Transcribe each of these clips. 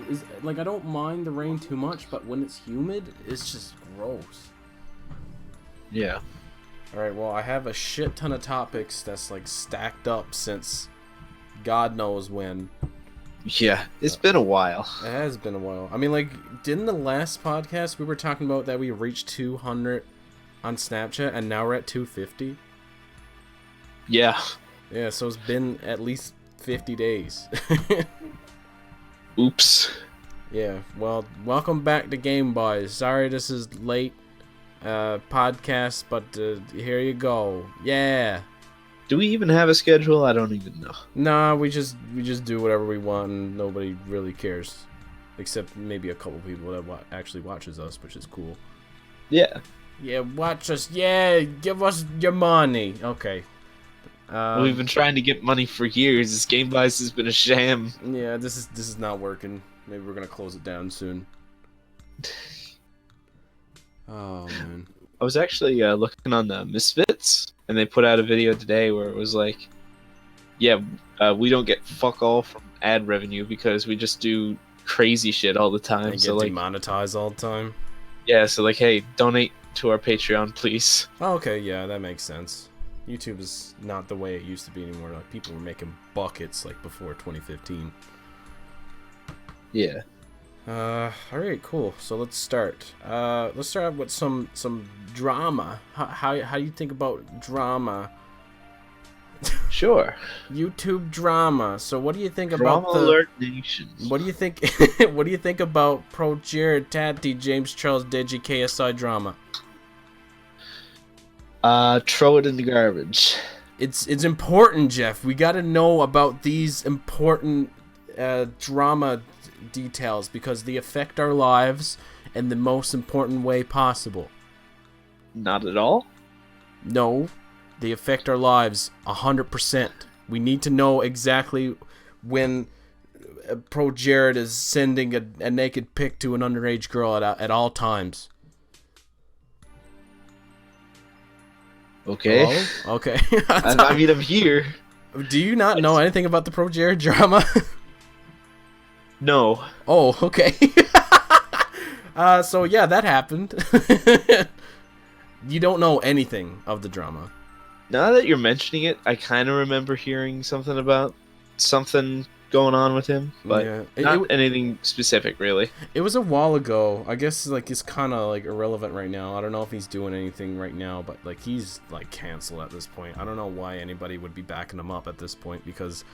is like I don't mind the rain too much, but when it's humid, it's just gross. Yeah. All right, well, I have a shit ton of topics that's like stacked up since God knows when. Yeah, it's been a while. It has been a while. I mean, like, didn't the last podcast we were talking about that we reached 200 on Snapchat and now we're at 250? Yeah. Yeah, so it's been at least 50 days. Oops. Yeah, well, welcome back to Game Boys. Sorry this is late podcast, but here you go. Yeah. Do we even have a schedule? I don't even know. Nah, we just do whatever we want and nobody really cares. Except maybe a couple people that actually watches us, which is cool. Yeah. Yeah, watch us. Yeah, give us your money. Okay. We've been trying to get money for years. This Game Buys has been a sham. Yeah, this is not working. Maybe we're gonna close it down soon. Oh man. I was actually looking on the Misfits, and they put out a video today where it was like, yeah, we don't get fuck all from ad revenue because we just do crazy shit all the time. And get so like demonetized all the time. Yeah, so like, hey, donate to our Patreon, please. Oh, okay, yeah, that makes sense. YouTube is not the way it used to be anymore. Like people were making buckets like before 2015. Yeah. Alright, cool. So let's start. Let's start out with some drama. How do you think about drama? Sure. YouTube drama. So what do you think Drama about the Alert Nation. What do you think what do you think about Pro Jared, Tati, James Charles, Digi, KSI drama? Throw it in the garbage. It's important, Jeff. We got to know about these important drama details because they affect our lives in the most important way possible. Not at all? No, they affect our lives 100%. We need to know exactly when Pro Jared is sending a naked pic to an underage girl at all times. Okay. Hello? Okay. I mean, I'm here. Do you not know anything about the Pro Jared drama? No. Oh, okay. So yeah, that happened. You don't know anything of the drama. Now that you're mentioning it, I kind of remember hearing something about something going on with him, but Yeah. not anything specific, really. It was a while ago. I guess like it's kind of like irrelevant right now. I don't know if he's doing anything right now, but like he's like canceled at this point. I don't know why anybody would be backing him up at this point because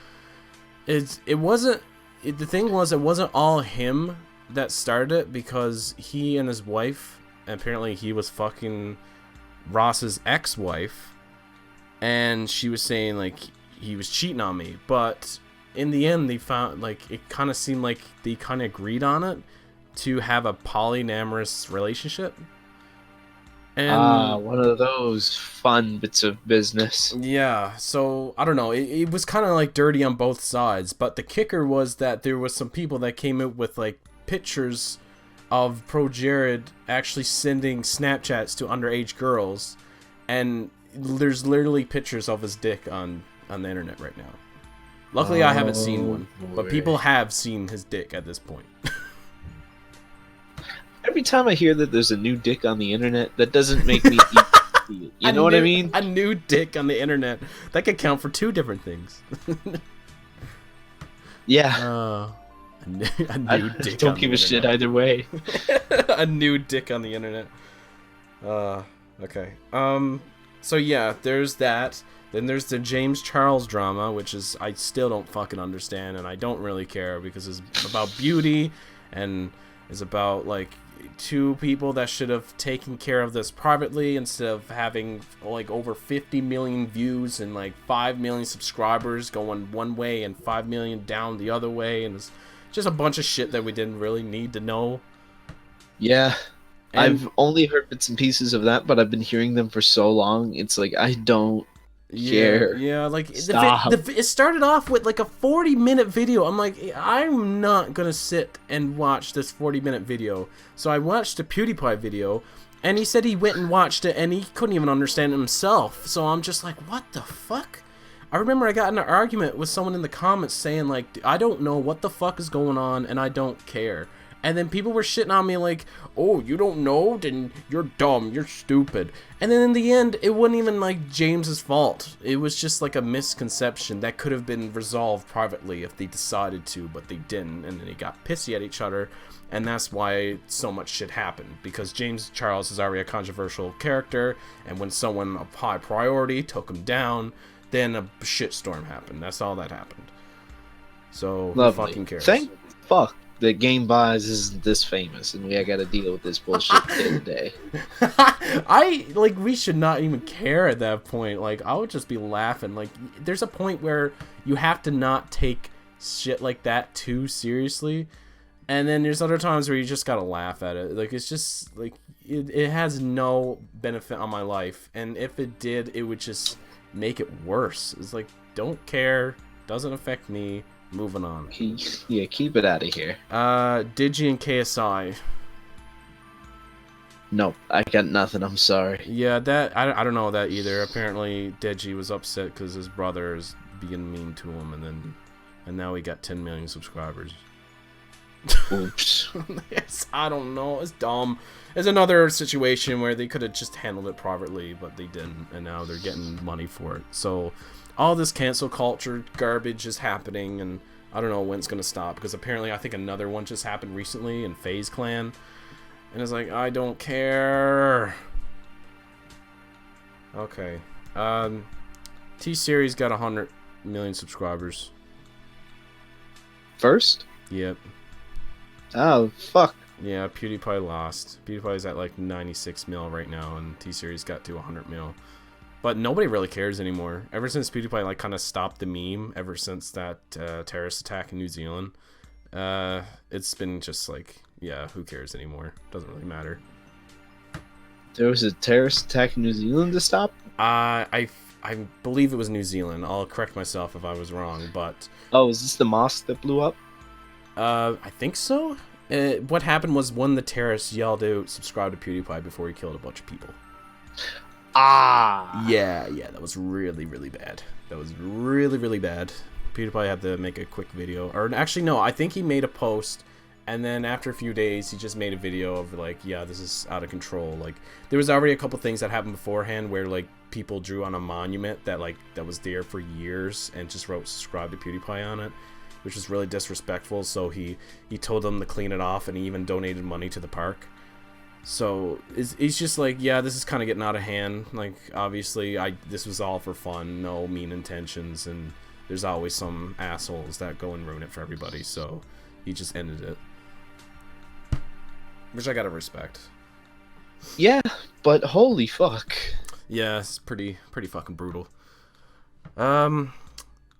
it wasn't. The thing was, it wasn't all him that started it because he and his wife, apparently he was fucking Ross's ex-wife, and she was saying like he was cheating on me, but in the end they found like it kind of seemed like they kind of agreed on it to have a polyamorous relationship. And one of those fun bits of business. yeah, so I don't know. It was kind of like dirty on both sides, but the kicker was that there was some people that came out with like pictures of Pro Jared actually sending Snapchats to underage girls, and there's literally pictures of his dick on the internet right now. Luckily, I haven't seen one, but people have seen his dick at this point. Every time I hear that there's a new dick on the internet, that doesn't make me see it. You know what I mean? A new dick on the internet. That could count for two different things. Yeah. A new dick. Don't give a shit either way. A new dick on the internet. Okay. So yeah, there's that. Then there's the James Charles drama, which is I still don't fucking understand, and I don't really care because it's about beauty and is about like two people that should have taken care of this privately instead of having like over 50 million views and like 5 million subscribers going one way and 5 million down the other way, and it's just a bunch of shit that we didn't really need to know. Yeah. And I've only heard bits and pieces of that, but I've been hearing them for so long. It's like I don't care. Yeah, like Stop. it started off with like a 40-minute video. I'm like, I'm not gonna sit and watch this 40-minute video. So I watched a PewDiePie video, and he said he went and watched it, and he couldn't even understand it himself. So I'm just like, what the fuck? I remember I got in an argument with someone in the comments saying, like, I don't know what the fuck is going on, and I don't care. And then people were shitting on me like, oh, you don't know? Then you're dumb, you're stupid. And then in the end, it wasn't even, like, James's fault. It was just, like, a misconception that could have been resolved privately if they decided to, but they didn't. And then they got pissy at each other, and that's why so much shit happened. Because James Charles is already a controversial character, and when someone of high priority took him down, then a shitstorm happened. That's all that happened. So, who fucking cares? Thank fuck that Game Buys isn't this famous, and we gotta deal with this bullshit day to day. We should not even care at that point. Like, I would just be laughing. Like, there's a point where you have to not take shit like that too seriously. And then there's other times where you just gotta laugh at it. Like, it's just, like, it has no benefit on my life. And if it did, it would just make it worse. It's like, don't care, doesn't affect me, moving on. Yeah, keep it out of here. Digi and KSI. No, I got nothing, I'm sorry. Yeah, that I don't know that either. Apparently Digi was upset because his brother is being mean to him, and now he got 10 million subscribers. Oops. Yes, I don't know. It's dumb. There's another situation where they could have just handled it privately, but they didn't, and now they're getting money for it. So all this cancel culture garbage is happening, and I don't know when it's gonna stop, because apparently I think another one just happened recently in FaZe Clan, and it's like, I don't care. Okay. T-Series got 100 million subscribers. First? Yep. Oh, fuck. Yeah, PewDiePie lost. PewDiePie's at like 96 mil right now, and T-Series got to 100 mil. But nobody really cares anymore. Ever since PewDiePie like kind of stopped the meme, ever since that terrorist attack in New Zealand, it's been just like, yeah, who cares anymore? Doesn't really matter. There was a terrorist attack in New Zealand to stop? I believe it was New Zealand. I'll correct myself if I was wrong, but... Oh, is this the mosque that blew up? I think so. What happened was one of the terrorists yelled out, subscribe to PewDiePie before he killed a bunch of people. Ah! Yeah, that was really, really bad. That was really, really bad. PewDiePie had to make a quick video. Or actually, no, I think he made a post, and then after a few days, he just made a video of like, yeah, this is out of control. Like, there was already a couple things that happened beforehand where like people drew on a monument that was there for years and just wrote subscribe to PewDiePie on it, which is really disrespectful. So he told them to clean it off, and he even donated money to the park. So he's just like, yeah, this is kind of getting out of hand. Like, obviously, this was all for fun, no mean intentions, and there's always some assholes that go and ruin it for everybody. So he just ended it, which I gotta respect. Yeah, but holy fuck. Yeah, it's pretty fucking brutal.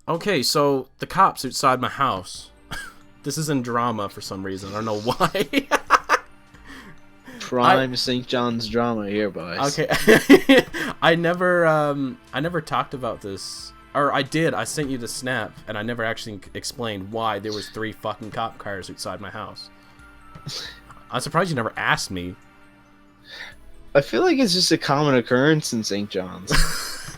Okay, so the cops outside my house. This is in drama for some reason. I don't know why. Prime St. John's drama here, boys. Okay. I never talked about this. Or I did. I sent you the snap, and I never actually explained why there was 3 fucking cop cars outside my house. I'm surprised you never asked me. I feel like it's just a common occurrence in St. John's.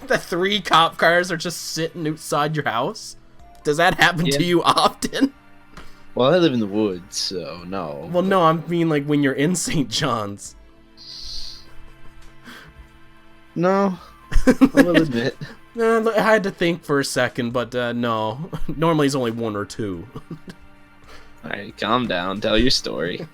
The 3 cop cars are just sitting outside your house? Does that happen to you often? Well, I live in the woods, so no. Well, no, I mean like when you're in St. John's. No, I will admit. I had to think for a second, but no. Normally it's only 1 or 2. Alright, calm down. Tell your story.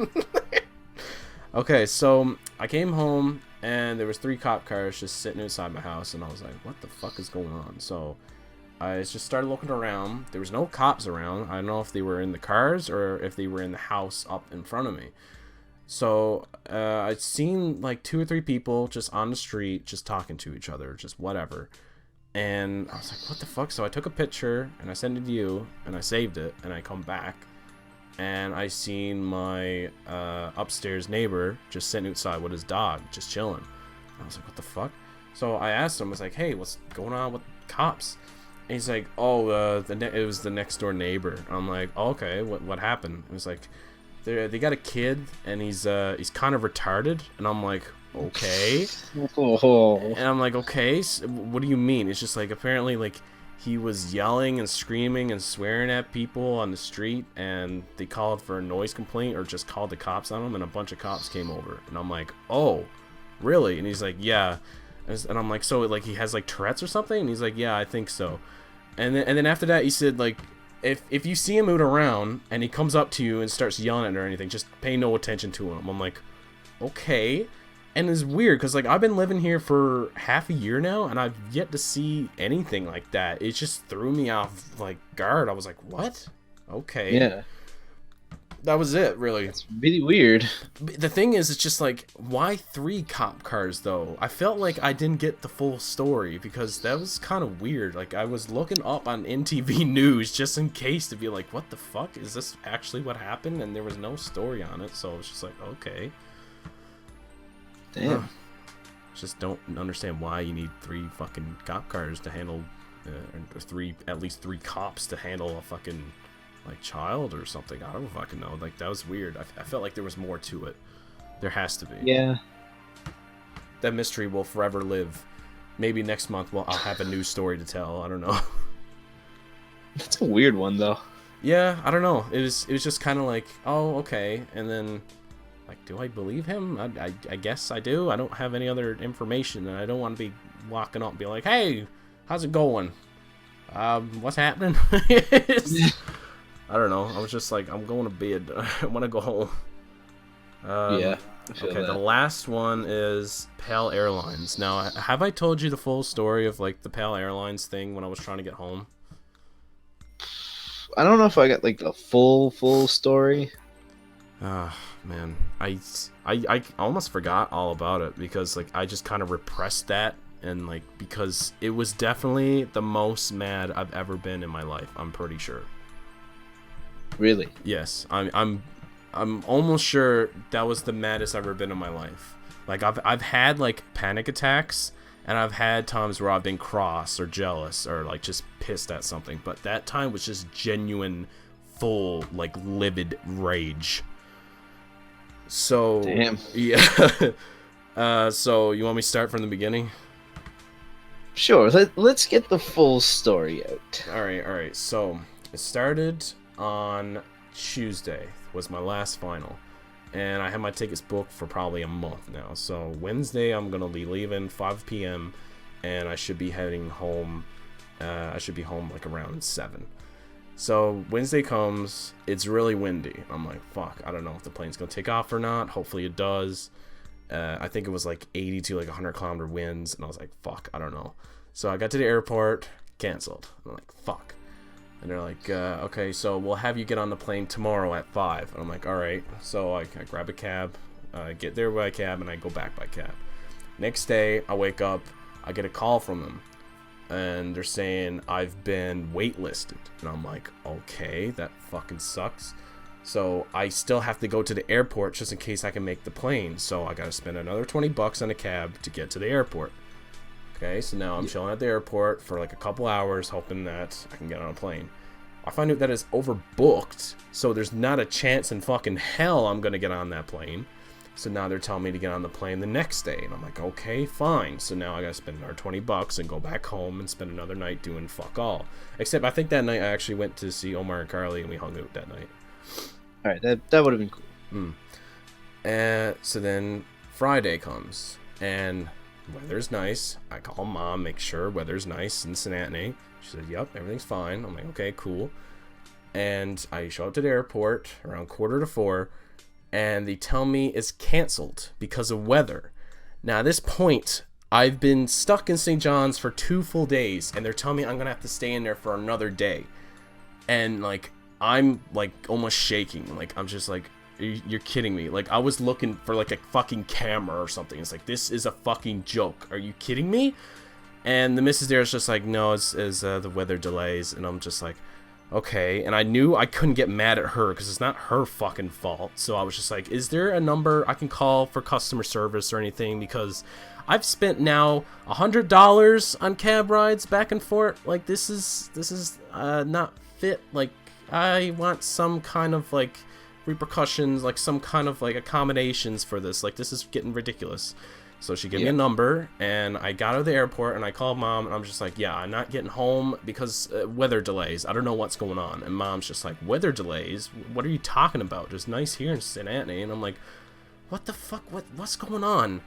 Okay, so I came home, and there was 3 cop cars just sitting outside my house, and I was like, what the fuck is going on? So I just started looking around. There was no cops around. I don't know if they were in the cars or if they were in the house up in front of me. So I'd seen like 2 or 3 people just on the street, just talking to each other, just whatever. And I was like, what the fuck? So I took a picture, and I sent it to you, and I saved it, and I come back, and I seen my upstairs neighbor just sitting outside with his dog, just chilling. And I was like, what the fuck? So I asked him, I was like, hey, what's going on with cops? And he's like, oh, it was the next door neighbor. And I'm like, oh, okay, what happened? It was like, they got a kid, and he's kind of retarded. And I'm like, okay. Oh. And I'm like, okay, so what do you mean? It's just like, apparently, like, he was yelling and screaming and swearing at people on the street, and they called for a noise complaint or just called the cops on him, and a bunch of cops came over. And I'm like, oh, really? And he's like, yeah. And I'm like, so like he has like Tourette's or something? And he's like, yeah, I think so. And then after that, he said, like, if you see him out around and he comes up to you and starts yelling at you or anything, just pay no attention to him. I'm like, okay. And it's weird because, like, I've been living here for half a year now, and I've yet to see anything like that. It just threw me off, like, guard. I was like, what? Okay. Yeah. That was it, really. It's really weird. The thing is, it's just like, why 3 cop cars, though? I felt like I didn't get the full story, because that was kind of weird. Like, I was looking up on NTV News just in case to be like, what the fuck? Is this actually what happened? And there was no story on it, so I was just like, okay. Damn. Just don't understand why you need 3 fucking cop cars to handle, or at least 3 cops to handle a fucking, like, child or something. I don't fucking know. Like, that was weird. I felt like there was more to it. There has to be. Yeah. That mystery will forever live. Maybe next month I'll have a new story to tell. I don't know. That's a weird one, though. Yeah, I don't know. It was just kind of like, oh, okay, and then, like, do I believe him? I guess I do. I don't have any other information, and I don't want to be walking up and be like, hey, how's it going? What's happening? I don't know. I was just like, I'm going to bed. I want to go home. Yeah. Okay, the last one is Pal Airlines. Now, have I told you the full story of, like, the Pal Airlines thing when I was trying to get home? I don't know if I got, like, the full story. Man, I almost forgot all about it because, like, I just kind of repressed that, and, like, because it was definitely the most mad I've ever been in my life. I'm pretty sure. Really? Yes, I'm almost sure that was the maddest I've ever been in my life. Like, I've had, like, panic attacks, and I've had times where I've been cross or jealous or, like, just pissed at something, but that time was just genuine, full, like, livid rage. So, damn. Yeah. So you want me to start from the beginning? Sure. Let's get the full story out. All right. So it started on Tuesday. Was my last final, and I had my tickets booked for probably a month now. So Wednesday I'm gonna be leaving 5 p.m. and I should be heading home. I should be home like around 7. So Wednesday comes, it's really windy. I'm like, fuck, I don't know if the plane's gonna take off or not. Hopefully it does. I think it was like 80 to like 100-kilometer winds, and I was like, fuck, I don't know. So I got to the airport, canceled. I'm like, fuck. And they're like, okay, so we'll have you get on the plane tomorrow at 5. And I'm like, all right. So I grab a cab, get there by cab, and I go back by cab. Next day, I wake up, I get a call from them, and they're saying I've been waitlisted. And I'm like, okay, that fucking sucks. So I still have to go to the airport just in case I can make the plane. So I gotta spend another $20 on a cab to get to the airport. Okay, so now I'm chilling at the airport for like a couple hours, hoping that I can get on a plane. I find out that it's overbooked, so there's not a chance in fucking hell I'm gonna get on that plane. So now they're telling me to get on the plane the next day, and I'm like, okay, fine. So now I gotta spend another $20 and go back home and spend another night doing fuck all. Except I think that night I actually went to see Omar and Carly, and we hung out that night. All right, that would have been cool. So then Friday comes, and weather's nice. I call mom, make sure weather's nice in Cincinnati. She said, yep, everything's fine. I'm like, okay, cool. And I show up to the airport around 3:45, and they tell me it's canceled because of weather. Now, at this point, I've been stuck in St. John's for 2 full days, and they're telling me I'm going to have to stay in there for another day. And, like, I'm, like, almost shaking. Like, I'm just like, you're kidding me. Like, I was looking for, like, a fucking camera or something. It's like, this is a fucking joke. Are you kidding me? And the missus there is just like, no, it's the weather delays. And I'm just like, okay. And I knew I couldn't get mad at her because it's not her fucking fault. So I was just like, is there a number I can call for customer service or anything? Because I've spent now $100 on cab rides back and forth. Like, this is not fit. Like, I want some kind of, like, repercussions, like some kind of, like, accommodations for this. Like, this is getting ridiculous. So she gave me a number, and I got out of the airport, and I called Mom, and I'm just like, yeah, I'm not getting home because weather delays. I don't know what's going on. And Mom's just like, weather delays? What are you talking about? It's nice here in Cincinnati. And I'm like, what the fuck? What's going on?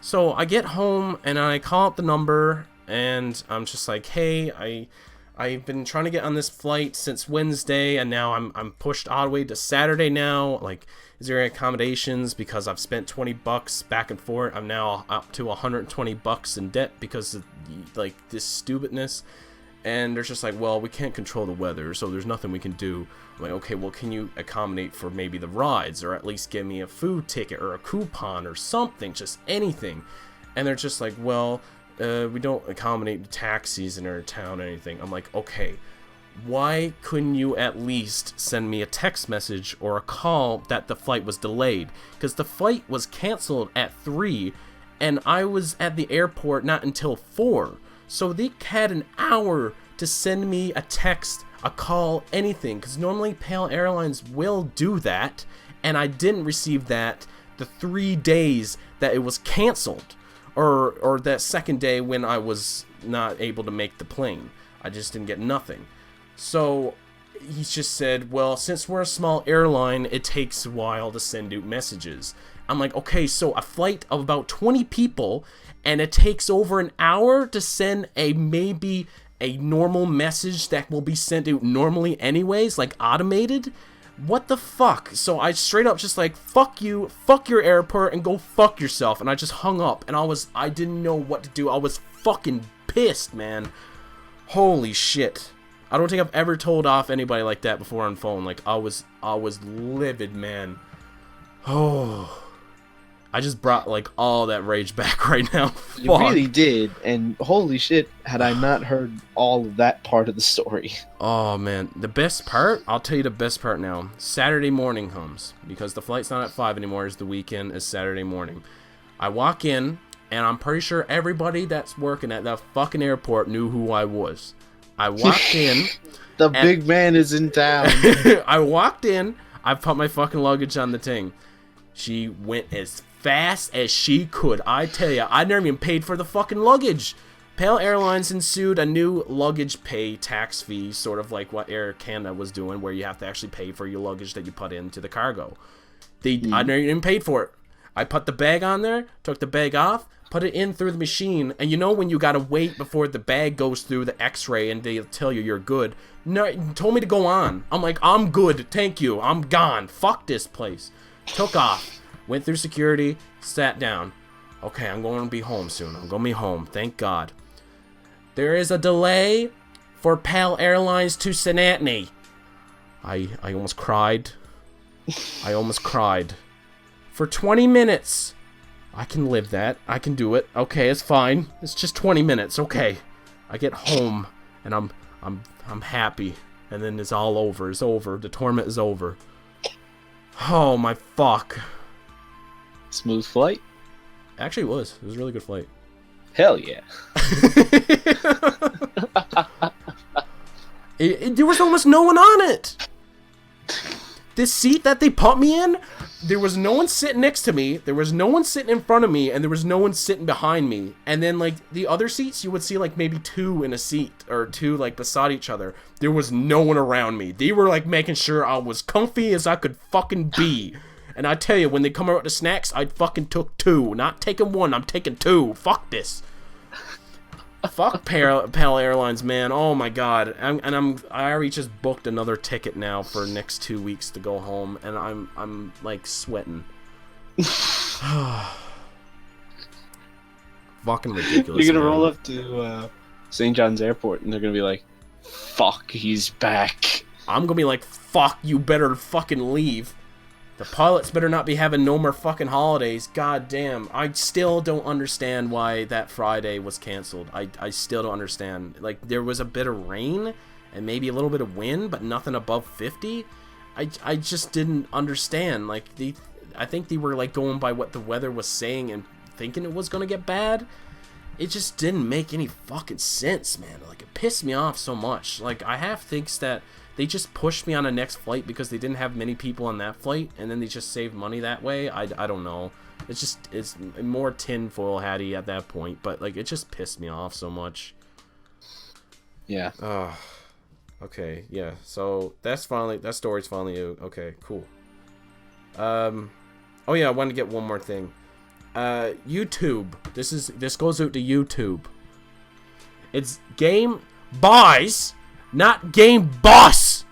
So I get home, and I call up the number, and I'm just like, hey, I've been trying to get on this flight since Wednesday, and now I'm pushed all the way to Saturday now. Like, is there any accommodations? Because I've spent $20 back and forth. I'm now up to $120 in debt because of, like, this stupidness. And they're just like, well, we can't control the weather, so there's nothing we can do. I'm like, okay, well, can you accommodate for maybe the rides, or at least give me a food ticket or a coupon or something, just anything? And they're just like, well, we don't accommodate taxis in our town or anything. I'm like, okay, why couldn't you at least send me a text message or a call that the flight was delayed? Because the flight was canceled at 3, and I was at the airport not until 4. So they had an hour to send me a text, a call, anything. Because normally Pal Airlines will do that, and I didn't receive that the 3 days that it was canceled. Or that second day when I was not able to make the plane. I just didn't get nothing. So he just said, well, since we're a small airline, it takes a while to send out messages. I'm like, okay, so a flight of about 20 people, and it takes over an hour to send maybe a normal message that will be sent out normally anyways, like automated? What the fuck? So I straight up just like, fuck you, fuck your airport, and go fuck yourself. And I just hung up, and I didn't know what to do. I was fucking pissed, man. Holy shit. I don't think I've ever told off anybody like that before on phone. Like, I was livid, man. Oh. I just brought, like, all that rage back right now. Fuck. You really did, and holy shit, had I not heard all of that part of the story. Oh, man. The best part? I'll tell you the best part now. Saturday morning comes, because the flight's not at 5 anymore. It's the weekend. It's Saturday morning. I walk in, and I'm pretty sure everybody that's working at that fucking airport knew who I was. I walked in. The big man is in town. I walked in. I put my fucking luggage on the thing. She went as fast as she could. I tell you, I never even paid for the fucking luggage. Pal Airlines ensued a new luggage pay tax fee, sort of like what Air Canada was doing, where you have to actually pay for your luggage that you put into the cargo. I never even paid for it. I put the bag on there, took the bag off, put it in through the machine, and you know when you gotta wait before the bag goes through the x-ray and they tell you you're good? No, told me to go on. I'm like, I'm good, thank you, I'm gone, fuck this place. Took off, went through security, sat down. Okay, I'm going to be home soon, I'm going to be home, thank God. There is a delay for Pal Airlines to Cincinnati. I almost cried. I almost cried. For 20 minutes. I can live that. I can do it. Okay, it's fine. It's just 20 minutes. Okay. I get home and I'm happy. And then it's all over. It's over. The torment is over. Oh my fuck. Smooth flight? Actually, it was. It was a really good flight. Hell yeah. There was almost no one on it. This seat that they put me in, there was no one sitting next to me, there was no one sitting in front of me, and there was no one sitting behind me. And then, like, the other seats, you would see, like, maybe 2 in a seat, or 2, like, beside each other. There was no one around me. They were, like, making sure I was comfy as I could fucking be. And I tell you, when they come out with the snacks, I fucking took 2. Not taking 1, I'm taking 2. Fuck this. Fuck Pal Airlines, man. Oh my god. I already just booked another ticket now for next 2 weeks to go home, and I'm like sweating. Fucking ridiculous. You're gonna man. roll up to St. John's Airport, and they're gonna be like, "Fuck, he's back." I'm gonna be like, "Fuck, you better fucking leave." The pilots better not be having no more fucking holidays. God damn. I still don't understand why that Friday was canceled. I still don't understand. Like, there was a bit of rain and maybe a little bit of wind, but nothing above 50. I just didn't understand. Like, I think they were, like, going by what the weather was saying and thinking it was going to get bad. It just didn't make any fucking sense, man. Like, it pissed me off so much. Like, I have thinks that they just pushed me on a next flight because they didn't have many people on that flight, and then they just saved money that way. I don't know. It's more tinfoil hatty at that point, but like it just pissed me off so much. Yeah. Okay, yeah. So that story's finally out. Okay, cool. Oh yeah, I wanted to get one more thing. YouTube. This goes out to YouTube. It's Game Boys, not Game Boss.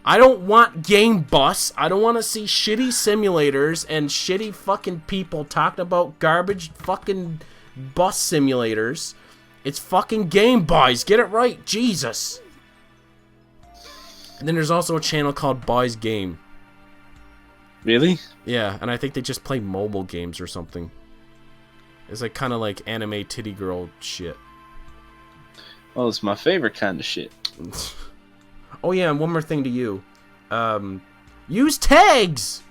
I don't want Game Bus. I don't want to see shitty simulators and shitty fucking people talking about garbage fucking bus simulators. It's fucking Game Boys. Get it right. Jesus. And then there's also a channel called Boys Game. Really? Yeah, and I think they just play mobile games or something. It's like kind of like anime titty girl shit. Well, it's my favorite kind of shit. Oh yeah, and one more thing to you. Use tags!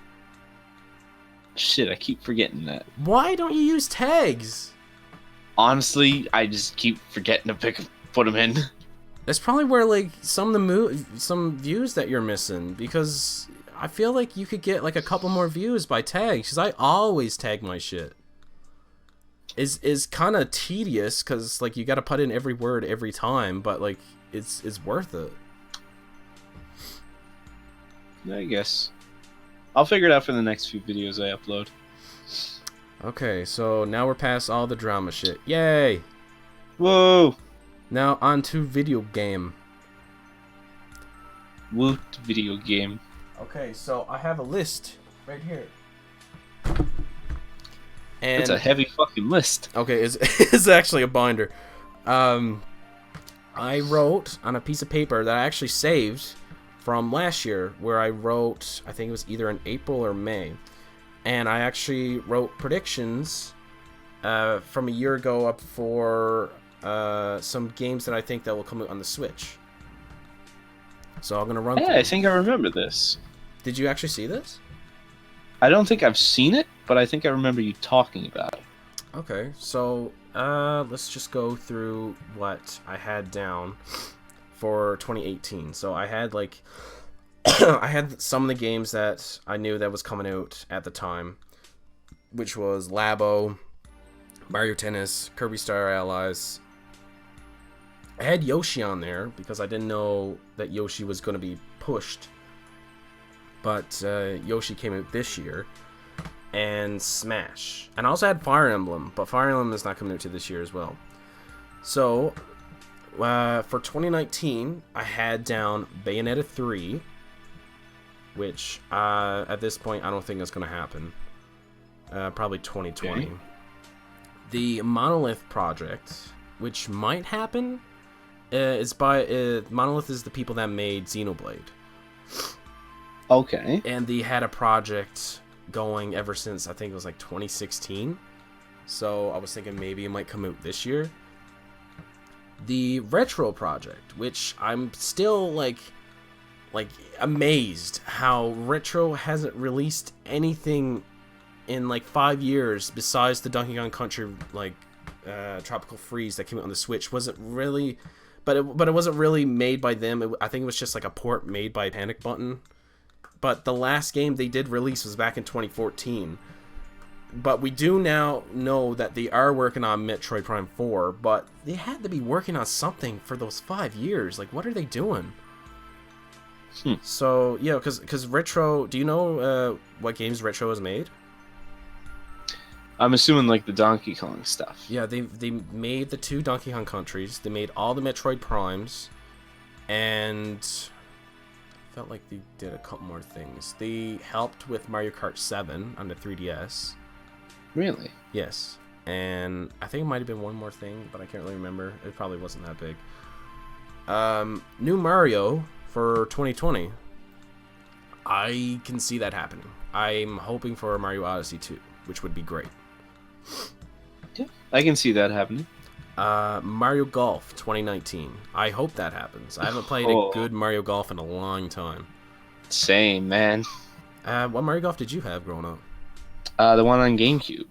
Shit, I keep forgetting that. Why don't you use tags? Honestly, I just keep forgetting to put them in. That's probably where like some of the some views that you're missing, because I feel like you could get like a couple more views by tags, because I always tag my shit. Is kind of tedious, because like you got to put in every word every time, but like it's worth it. I guess. I'll figure it out for the next few videos I upload. Okay, so now we're past all the drama shit. Yay! Whoa! Now on to video game. Woot video game. Okay, so I have a list right here. And It's a heavy fucking list. okay, it's actually a binder. I wrote on a piece of paper that I actually saved from last year, where I wrote, I think it was either in April or May, and I actually wrote predictions from a year ago up for some games that I think that will come out on the Switch. So I'm gonna run through. Yeah, I think I remember this. Did you actually see this? I don't think I've seen it, but I think I remember you talking about it. Okay, so let's just go through what I had down for 2018. So I had like I had some of the games that I knew that was coming out at the time, which was Labo, Mario Tennis, Kirby Star Allies. I had Yoshi on there because I didn't know that Yoshi was going to be pushed, but Yoshi came out this year. And Smash. And I also had Fire Emblem, but Fire Emblem is not coming out to this year as well. So for 2019, I had down Bayonetta 3, which at this point I don't think is going to happen. Probably 2020. Okay. The Monolith project, which might happen, is by Monolith is the people that made Xenoblade. Okay. And they had a project going ever since I think it was like 2016, so I was thinking maybe it might come out this year. The Retro project, which I'm still like amazed how Retro hasn't released anything in like 5 years besides the Donkey Kong Country like Tropical Freeze that came out on the Switch. Wasn't really, but it wasn't really made by them. I think it was just like a port made by Panic Button. But the last game they did release was back in 2014. But we do now know that they are working on Metroid Prime 4, but they had to be working on something for those 5 years. Like, what are they doing? So, yeah, because Retro... Do you know what games Retro has made? I'm assuming, like, the Donkey Kong stuff. Yeah, they made the 2 Donkey Kong countries. They made all the Metroid Primes. And... felt like they did a couple more things. They helped with Mario Kart 7 on the 3DS. Really? Yes. And I think it might have been one more thing, but I can't really remember. It probably wasn't that big. New Mario for 2020. I can see that happening. I'm hoping for a Mario Odyssey 2, which would be great. Yeah, I can see that happening. Mario Golf 2019. I hope that happens. I haven't played a good Mario Golf in a long time. Same, man. What Mario Golf did you have growing up? The one on GameCube.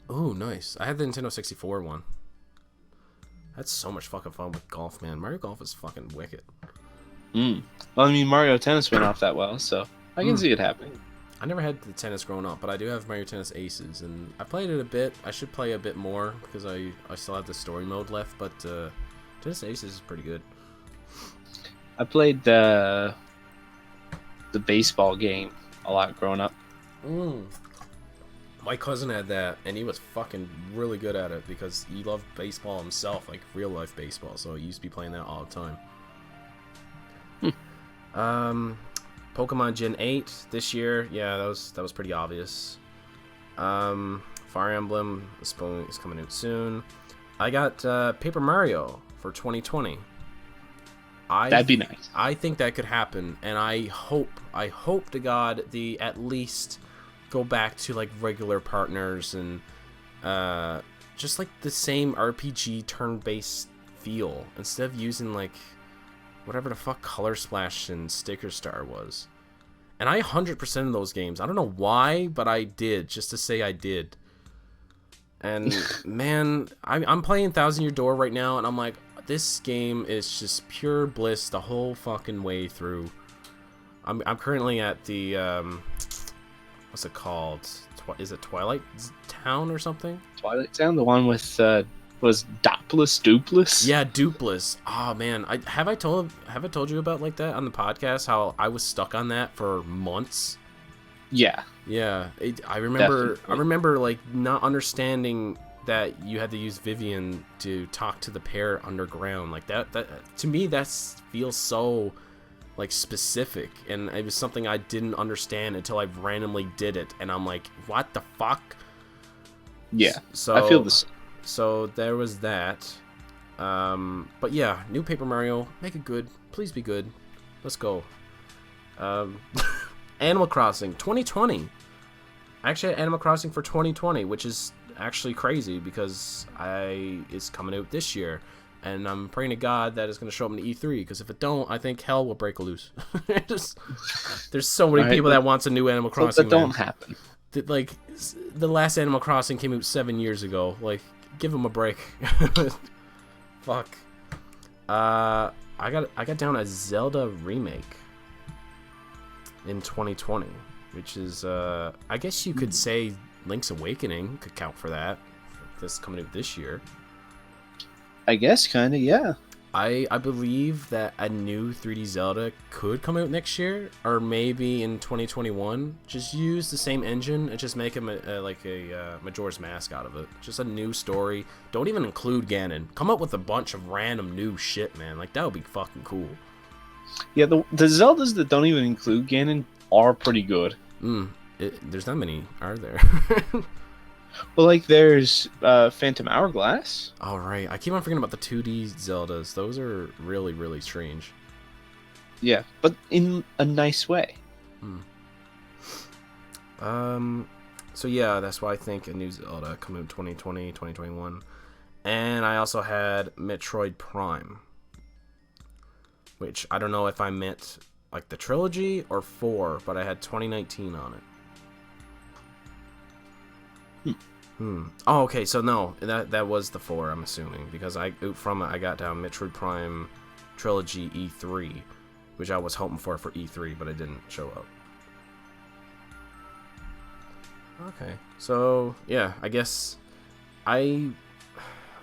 Oh, nice. I had the Nintendo 64 one. That's so much fucking fun with golf, man. Mario Golf is fucking wicked. Mm. Well, I mean, Mario Tennis went off that well, so I can see it happening. I never had the tennis growing up, but I do have Mario Tennis Aces, and I played it a bit. I should play a bit more because I still have the story mode left, but Tennis Aces is pretty good. I played the baseball game a lot growing up. My cousin had that, and he was fucking really good at it because he loved baseball himself, like real life baseball. So he used to be playing that all the time. Pokemon Gen 8 this year, yeah, that was pretty obvious. Fire Emblem is coming out soon. I got Paper Mario for 2020. That'd be nice. I think that could happen, and I hope to God they at least go back to like regular partners and just like the same RPG turn-based feel instead of using like whatever the fuck Color Splash and Sticker Star was. And I 100% of those games. I don't know why, but I did, just to say I did. And man, I'm playing Thousand Year Door right now, and I'm like, this game is just pure bliss the whole fucking way through. I'm currently at the what's it called? Is it Twilight Town or something? Twilight Town, the one with was Dupless? Yeah, Dupless. Oh man, have I told you about like that on the podcast? How I was stuck on that for months. Yeah. Yeah, I remember. Definitely. I remember like not understanding that you had to use Vivian to talk to the pair underground. Like that to me that feels so like specific, and it was something I didn't understand until I randomly did it, and I'm like, what the fuck? Yeah. So I feel this. So there was that. But yeah, new Paper Mario, make it good. Please be good. Let's go. Animal Crossing 2020. I actually had Animal Crossing for 2020, which is actually crazy because it's coming out this year, and I'm praying to God that it's going to show up in E3, because if it don't, I think hell will break loose. There's so many people that wants a new Animal Crossing. That don't happen. Like the last Animal Crossing came out 7 years ago. Like, give them a break. Fuck. I got down a Zelda remake in 2020, which is I guess you could say Link's Awakening could count for that. This coming out this year. I guess kind of, yeah. I believe that a new 3D Zelda could come out next year, or maybe in 2021. Just use the same engine and just make him like a Majora's Mask out of it. Just a new story. Don't even include Ganon. Come up with a bunch of random new shit, man. Like, that would be fucking cool. Yeah, the Zeldas that don't even include Ganon are pretty good. There's not many, are there? Well, like, there's Phantom Hourglass. All right. I keep on forgetting about the 2D Zeldas. Those are really, really strange. Yeah, but in a nice way. So yeah, that's why I think a new Zelda coming out 2020, 2021. And I also had Metroid Prime, which I don't know if I meant like the trilogy or 4, but I had 2019 on it. Oh, okay. So no, that was the 4. I'm assuming, because I got down Metroid Prime Trilogy E3, which I was hoping for E3, but it didn't show up. Okay. So yeah, I guess I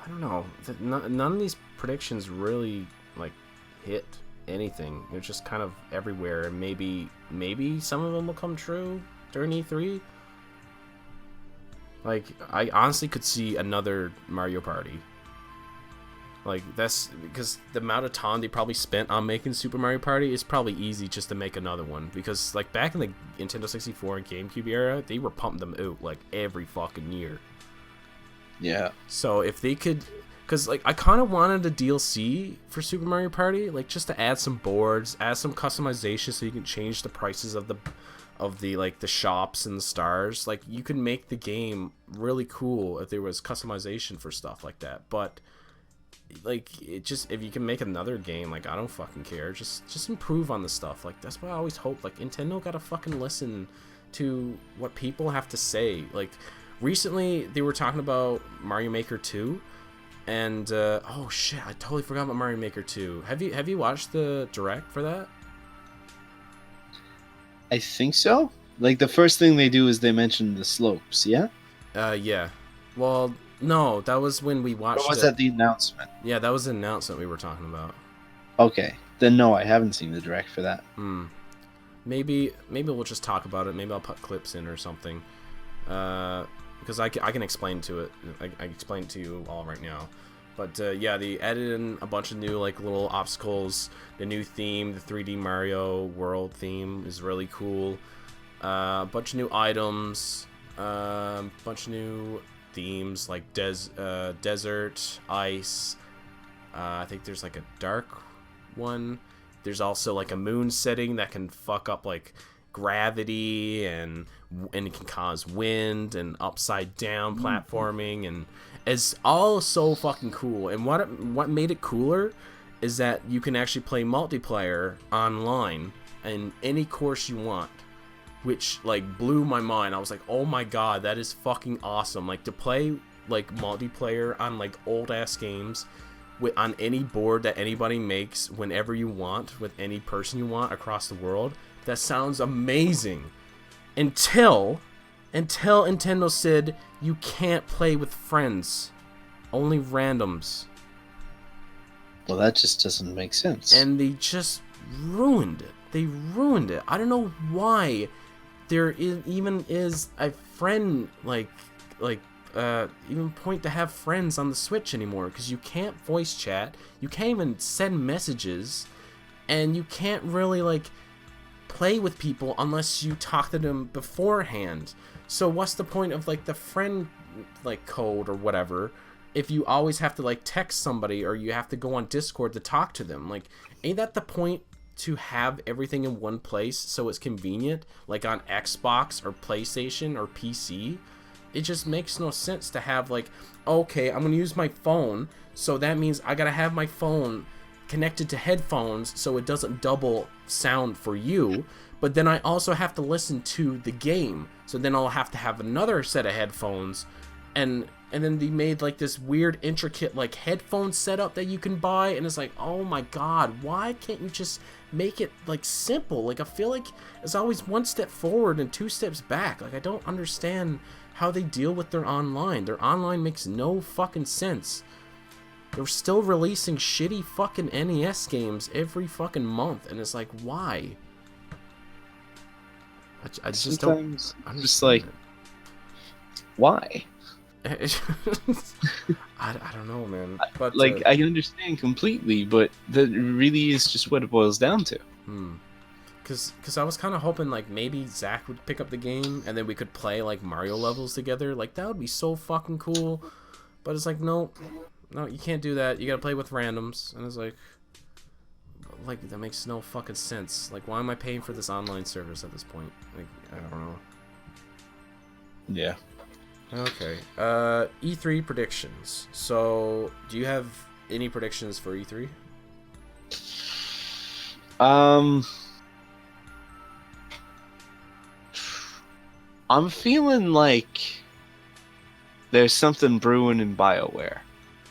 don't know. None of these predictions really like hit anything. They're just kind of everywhere, and maybe some of them will come true during E3. Like, I honestly could see another Mario Party. Like, that's because the amount of time they probably spent on making Super Mario Party is probably easy just to make another one. Because, like, back in the Nintendo 64 and GameCube era, they were pumping them out, like, every fucking year. Yeah. So, if they could... Because, like, I kind of wanted a DLC for Super Mario Party, like, just to add some boards, add some customization so you can change the prices of the like the shops and the stars. Like, you could make the game really cool if there was customization for stuff like that. But like, it just, if you can make another game, like, I don't fucking care. Just improve on the stuff. Like, that's what I always hope. Like, Nintendo gotta fucking listen to what people have to say. Like, recently they were talking about Mario Maker 2, And oh shit, I totally forgot about Mario Maker 2. Have you watched the direct for that? I think so. Like the first thing they do is they mention the slopes. Yeah. Yeah. Well, no, that was when we watched Or was it. that the announcement? Yeah, that was the announcement we were talking about. Okay, then no, I haven't seen the direct for that. Maybe we'll just talk about it. Maybe I'll put clips in or something. Because I can explain to it. I explain it to you all right now. But yeah, they added in a bunch of new like little obstacles. The new theme, the 3D Mario World theme, is really cool. A bunch of new items. Bunch of new themes like desert, ice. I think there's like a dark one. There's also like a moon setting that can fuck up like gravity and it can cause wind and upside down platforming, and it's all so fucking cool. And what made it cooler is that you can actually play multiplayer online in any course you want, which like blew my mind. I was like, oh my god, that is fucking awesome. Like to play like multiplayer on like old ass games on any board that anybody makes whenever you want with any person you want across the world. That sounds amazing. Until Nintendo said you can't play with friends, only randoms. Well, that just doesn't make sense. And they just ruined it. They ruined it. I don't know why there even is a friend even point to have friends on the Switch anymore, because you can't voice chat, you can't even send messages, and you can't really like play with people unless you talk to them beforehand. So what's the point of like the friend like code or whatever if you always have to like text somebody or you have to go on Discord to talk to them? Like, ain't that the point, to have everything in one place so it's convenient, like on Xbox or PlayStation or PC? It just makes no sense to have like, okay, I'm gonna use my phone, so that means I gotta have my phone connected to headphones so it doesn't double sound for you, but then I also have to listen to the game, so then I'll have to have another set of headphones, and then they made like this weird intricate like headphone setup that you can buy, and it's like, oh my god, why can't you just make it like simple? Like, I feel like it's always one step forward and two steps back. Like, I don't understand how they deal with their online. Their online makes no fucking sense. They're still releasing shitty fucking NES games every fucking month, and it's like, why? I just Sometimes don't understand. just like, why? I don't know, man. But Like, I understand completely, but that really is just what it boils down to. Cause I was kind of hoping like maybe Zach would pick up the game and then we could play like Mario levels together. Like, that would be so fucking cool. But it's like, no, you can't do that. You gotta play with randoms. And it's like that makes no fucking sense. Like, why am I paying for this online service at this point? Like, I don't know. Yeah. Okay. E3 predictions. So, do you have any predictions for E3? I'm feeling like there's something brewing in BioWare.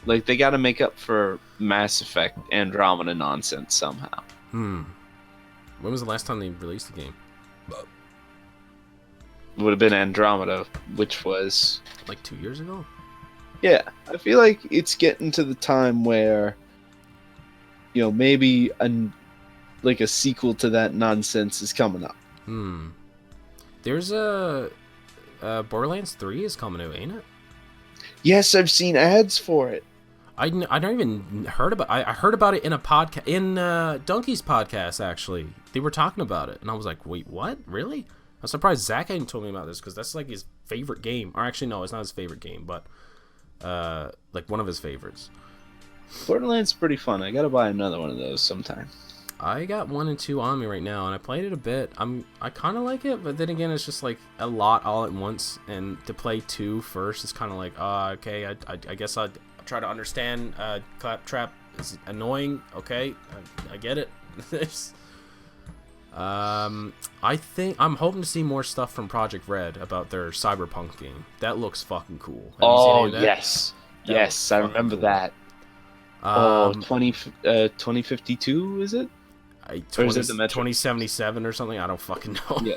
Like, they gotta make up for Mass Effect Andromeda nonsense somehow. When was the last time they released the game? Would have been Andromeda, which was... Like 2 years ago? Yeah, I feel like it's getting to the time where, you know, maybe a sequel to that nonsense is coming up. There's a Borderlands 3 is coming out, ain't it? Yes, I've seen ads for it. I never even heard about. I heard about it in a podcast, in Donkey's podcast. Actually, they were talking about it, and I was like, "Wait, what? Really?" I'm surprised Zach hadn't told me about this, because that's like his favorite game. Or actually, no, it's not his favorite game, but like one of his favorites. Borderlands is pretty fun. I gotta buy another one of those sometime. I got 1 and 2 on me right now, and I played it a bit. I kind of like it, but then again, it's just like a lot all at once, and to play 2 first is kind of like, okay, I guess I'd try to understand. Claptrap is annoying. Okay, I get it. I think I'm hoping to see more stuff from Project Red about their Cyberpunk game. That looks fucking cool. Have you seen any of that? Yes. Yes, I remember cool. that. Oh, 2052, is it? Or is it the metric? 2077 or something? I don't fucking know. Yeah.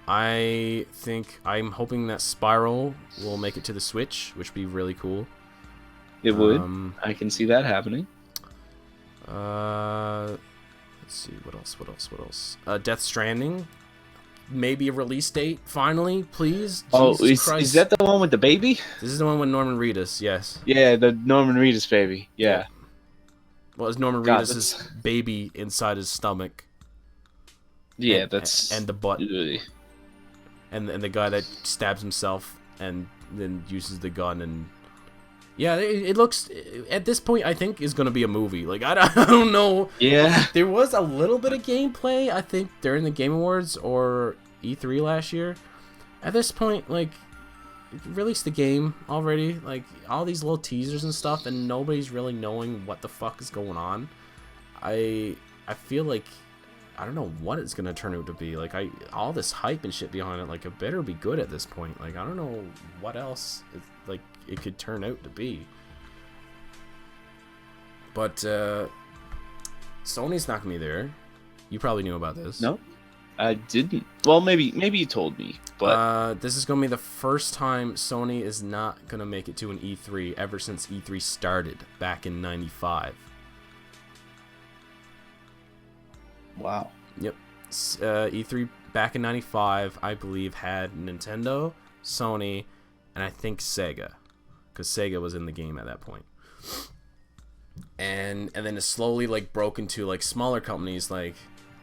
I'm hoping that Spiral will make it to the Switch, which would be really cool. It would. I can see that happening. Let's see, what else? Death Stranding. Maybe a release date, finally, please. Jesus Is that the one with the baby? This is the one with Norman Reedus, yes. Yeah, the Norman Reedus baby. Yeah. Well, it's Norman Reedus' baby inside his stomach. Yeah, and the butt. Really... And the guy that stabs himself and then uses the gun, and yeah, it looks, at this point, I think is gonna be a movie. Like, I don't know. Yeah. There was a little bit of gameplay, I think, during the Game Awards or E3 last year. At this point, like, release the game already. Like, all these little teasers and stuff, and nobody's really knowing what the fuck is going on. I feel like, I don't know what it's gonna turn out to be. Like, all this hype and shit behind it, like, it better be good at this point. Like, I don't know what else it could turn out to be. But Sony's not gonna be there. You probably knew about this. No, I didn't. Well, maybe you told me, but this is gonna be the first time Sony is not gonna make it to an E3 ever since E3 started back in '95. Wow. Yep. E3 back in '95, I believe, had Nintendo, Sony, and I think Sega, because Sega was in the game at that point. And then it slowly like broke into like smaller companies like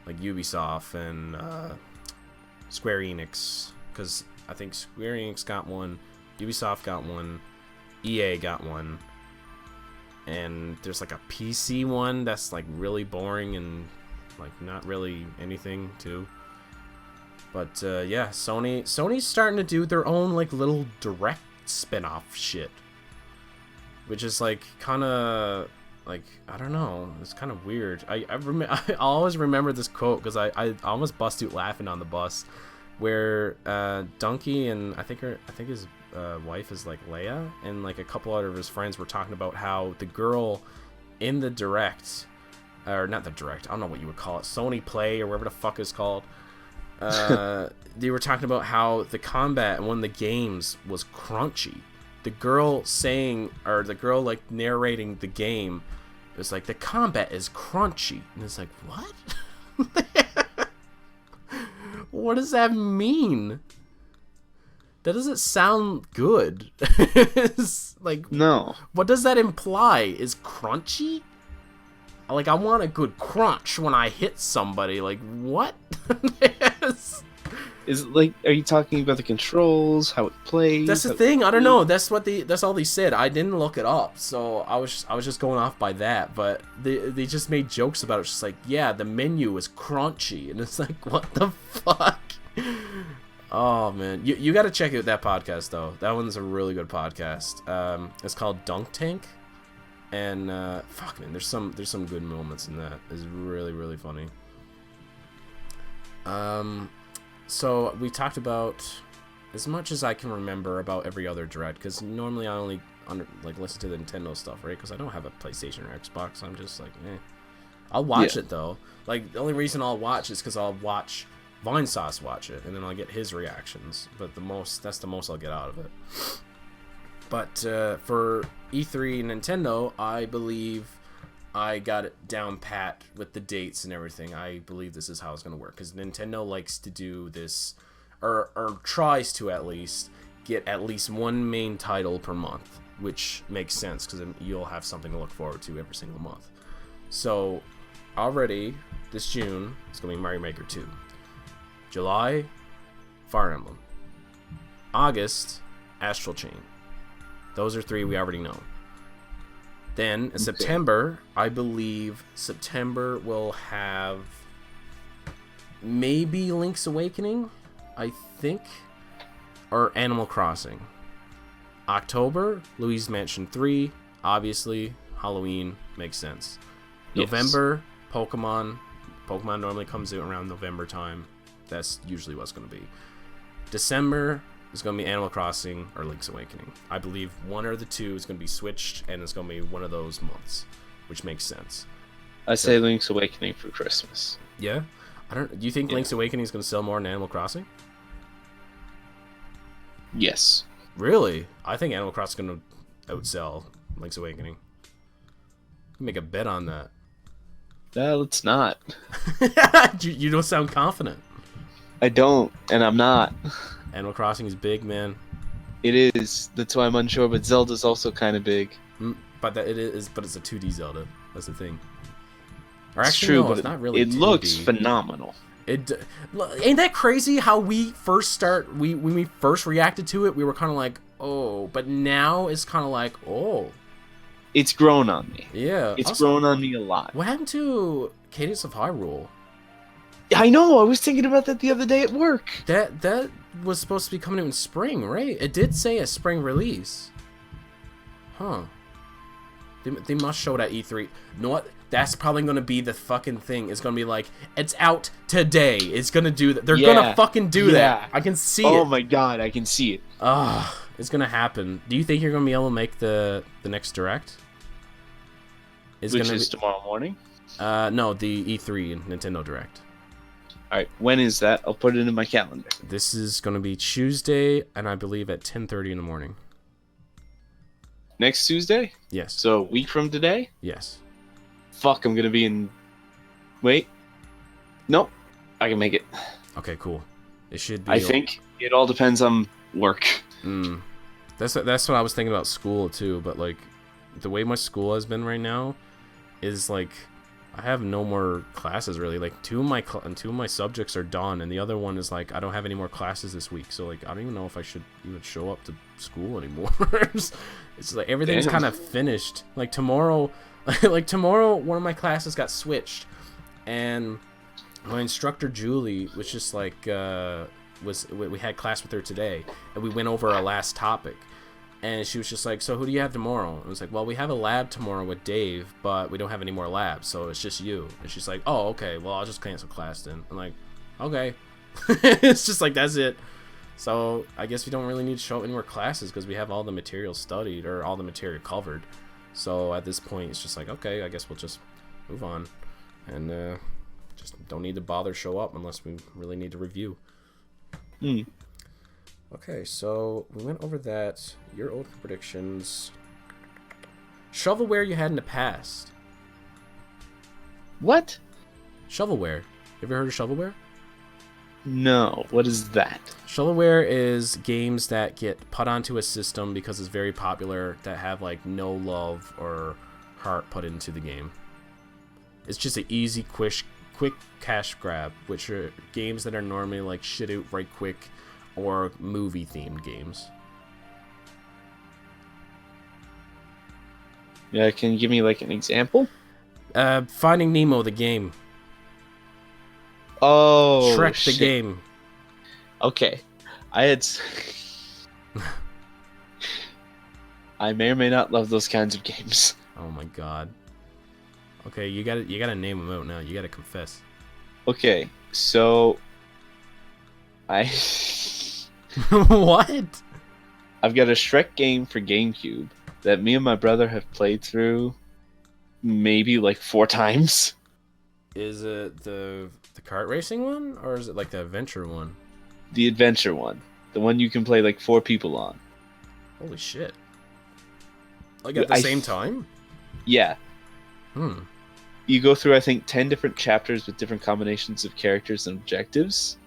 Ubisoft and Square Enix, because I think Square Enix got one, Ubisoft got one, EA got one, and there's like a PC one that's like really boring and like not really anything too. But yeah, Sony's starting to do their own like little direct spin-off shit, which is like kind of like, I don't know, it's kind of weird. I always remember this quote because I almost bust out laughing on the bus, where Donkey and I think his wife is like Leia, and like a couple other of his friends were talking about how the girl in the direct, or not the direct, I don't know what you would call it, Sony Play or whatever the fuck it's called. They were talking about how the combat in one of the games was crunchy. The girl saying, or the girl like narrating the game, it was like, the combat is crunchy, and it's like, what? What does that mean? That doesn't sound good. It's like, no. What does that imply? Is crunchy? Like, I want a good crunch when I hit somebody. Like, what? Is it like, are you talking about the controls, how it plays? That's the thing. I don't know. That's all they said. I didn't look it up, so I was just going off by that. But they just made jokes about it. It's just like, yeah, the menu is crunchy, and it's like, what the fuck? Oh man, you got to check out that podcast though. That one's a really good podcast. It's called Dunk Tank, and fuck man, there's some good moments in that. It's really really funny. So we talked about, as much as I can remember, about every other Direct, because normally I only listen to the Nintendo stuff, right? Because I don't have a PlayStation or Xbox. I'm just like, eh. I'll watch it though. Like, the only reason I'll watch is because I'll watch Vine Sauce watch it, and then I'll get his reactions. But that's the most I'll get out of it. But for E3 Nintendo, I believe I got it down pat with the dates and everything. I believe this is how it's going to work, because Nintendo likes to do this, or tries to at least, get at least one main title per month, which makes sense, because you'll have something to look forward to every single month. So, already, this June, it's going to be Mario Maker 2. July, Fire Emblem. August, Astral Chain. Those are three we already know. Then, in September, I believe September will have maybe Link's Awakening, I think, or Animal Crossing. October, Luigi's Mansion 3, obviously, Halloween, makes sense. Yes. November, Pokemon. Pokemon normally comes out around November time. That's usually what's going to be. December, It's going to be Animal Crossing or Link's Awakening. I believe one or the two is going to be switched, and it's going to be one of those months, which makes sense. I say Link's Awakening for Christmas. Yeah? Do you think Link's Awakening is going to sell more than Animal Crossing? Yes. Really? I think Animal Crossing is going to outsell Link's Awakening. Make a bet on that. Let's not. You don't sound confident. I don't, and I'm not. Animal Crossing is big, man. It is. That's why I'm unsure, but Zelda's also kind of big. But it's a 2D Zelda. That's the thing. Or It's actually, true, no, but it's not really it 2D. looks phenomenal. Ain't that crazy how when we first reacted to it, we were kind of like, oh, but now it's kind of like, oh. It's grown on me. Yeah. It's also, grown on me a lot. What happened to Cadence of Hyrule? I know, I was thinking about that the other day at work. That was supposed to be coming out in spring, right? It did say a spring release. Huh. They must show it at E3. You know what? That's probably going to be the fucking thing. It's going to be like, it's out today. It's going to do that. They're going to fucking do that. I can see it. Oh my god, I can see it. It's going to happen. Do you think you're going to be able to make the next Direct? Which is tomorrow morning? No, the E3 Nintendo Direct. Alright, when is that? I'll put it in my calendar. This is going to be Tuesday, and I believe at 10:30 in the morning. Next Tuesday? Yes. So a week from today? Yes. Fuck, I'm gonna be in... Wait. Nope. I can make it. Okay, cool. It should be... I think it all depends on work. That's what I was thinking about school, too, but, like, the way my school has been right now is, like, I have no more classes, really. Like, two of my subjects are done, and the other one is, like, I don't have any more classes this week, so, like, I don't even know if I should even show up to school anymore. It's like, everything's kind of finished. Like, tomorrow, one of my classes got switched, and my instructor, Julie, was just, like, we had class with her today, and we went over our last topic. And she was just like, so who do you have tomorrow? And I was like, well, we have a lab tomorrow with Dave, but we don't have any more labs, so it's just you. And she's like, oh, okay, well, I'll just cancel class then. I'm like, okay. It's just like, that's it. So I guess we don't really need to show up any more classes because we have all the material studied, or all the material covered. So at this point, it's just like, okay, I guess we'll just move on. And just don't need to bother show up unless we really need to review. Okay, so we went over that. Your old predictions. Shovelware you had in the past. What? Shovelware. You ever heard of Shovelware? No. What is that? Shovelware is games that get put onto a system because it's very popular that have like no love or heart put into the game. It's just an easy, quick cash grab, which are games that are normally like shit out right quick, or movie-themed games. Yeah, can you give me like an example? Finding Nemo, the game. Oh, Shrek, shit. the game. Okay, I may or may not love those kinds of games. Oh my god. Okay, you gotta name them out now. You gotta confess. Okay, so What? I've got a Shrek game for GameCube that me and my brother have played through maybe like 4 times. Is it the kart racing one, or is it like the adventure one? The adventure one. The one you can play like 4 people on. Holy shit. Like at the same time? Yeah. You go through, I think, 10 different chapters with different combinations of characters and objectives.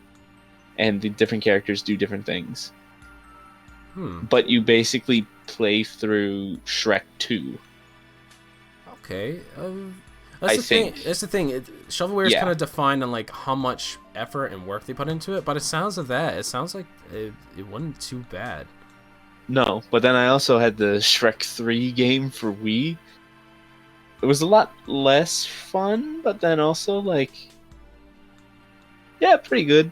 And the different characters do different things. But you basically play through Shrek 2. Okay. That's the thing. Shovelware is kind of defined on like how much effort and work they put into it. But it sounds like it wasn't too bad. No, but then I also had the Shrek 3 game for Wii. It was a lot less fun, but then also like, yeah, pretty good.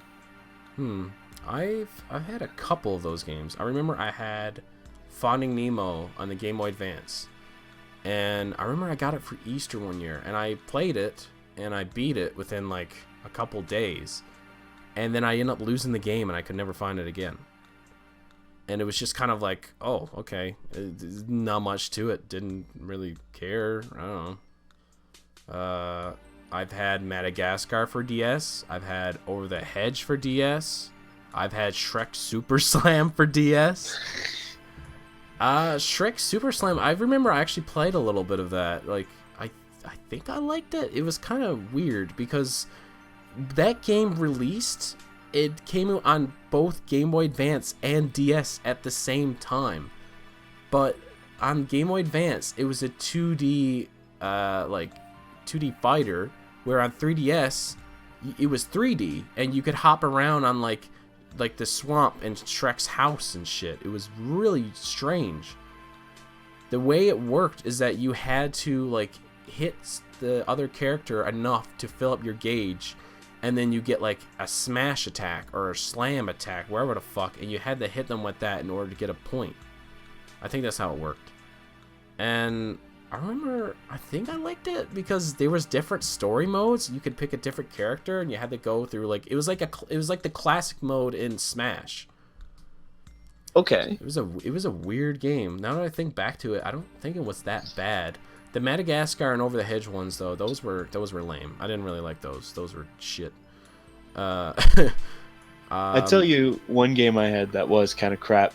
I've had a couple of those games. I remember I had Finding Nemo on the Game Boy Advance, and I remember I got it for Easter one year, and I played it and I beat it within like a couple days, and then I ended up losing the game and I could never find it again. and it was just kind of like, oh, okay, not much to it. Didn't really care. I don't know. I've had Madagascar for DS. I've had Over the Hedge for DS. I've had Shrek Super Slam for DS. Shrek Super Slam, I remember I actually played a little bit of that. Like, I think I liked it. It was kind of weird because that game released, it came out on both Game Boy Advance and DS at the same time. But on Game Boy Advance, it was a 2D, 2D fighter, where on 3DS, it was 3D, and you could hop around on, like the swamp and Shrek's house and shit. It was really strange. The way it worked is that you had to, like, hit the other character enough to fill up your gauge, and then you get, like, a smash attack or a slam attack, wherever the fuck, and you had to hit them with that in order to get a point. I think that's how it worked. And I remember, I think I liked it because there was different story modes. You could pick a different character, and you had to go through, like, it was like the classic mode in Smash. Okay. It was a weird game. Now that I think back to it, I don't think it was that bad. The Madagascar and Over the Hedge ones, though, those were lame. I didn't really like those. Those were shit. I tell you one game I had that was kind of crap.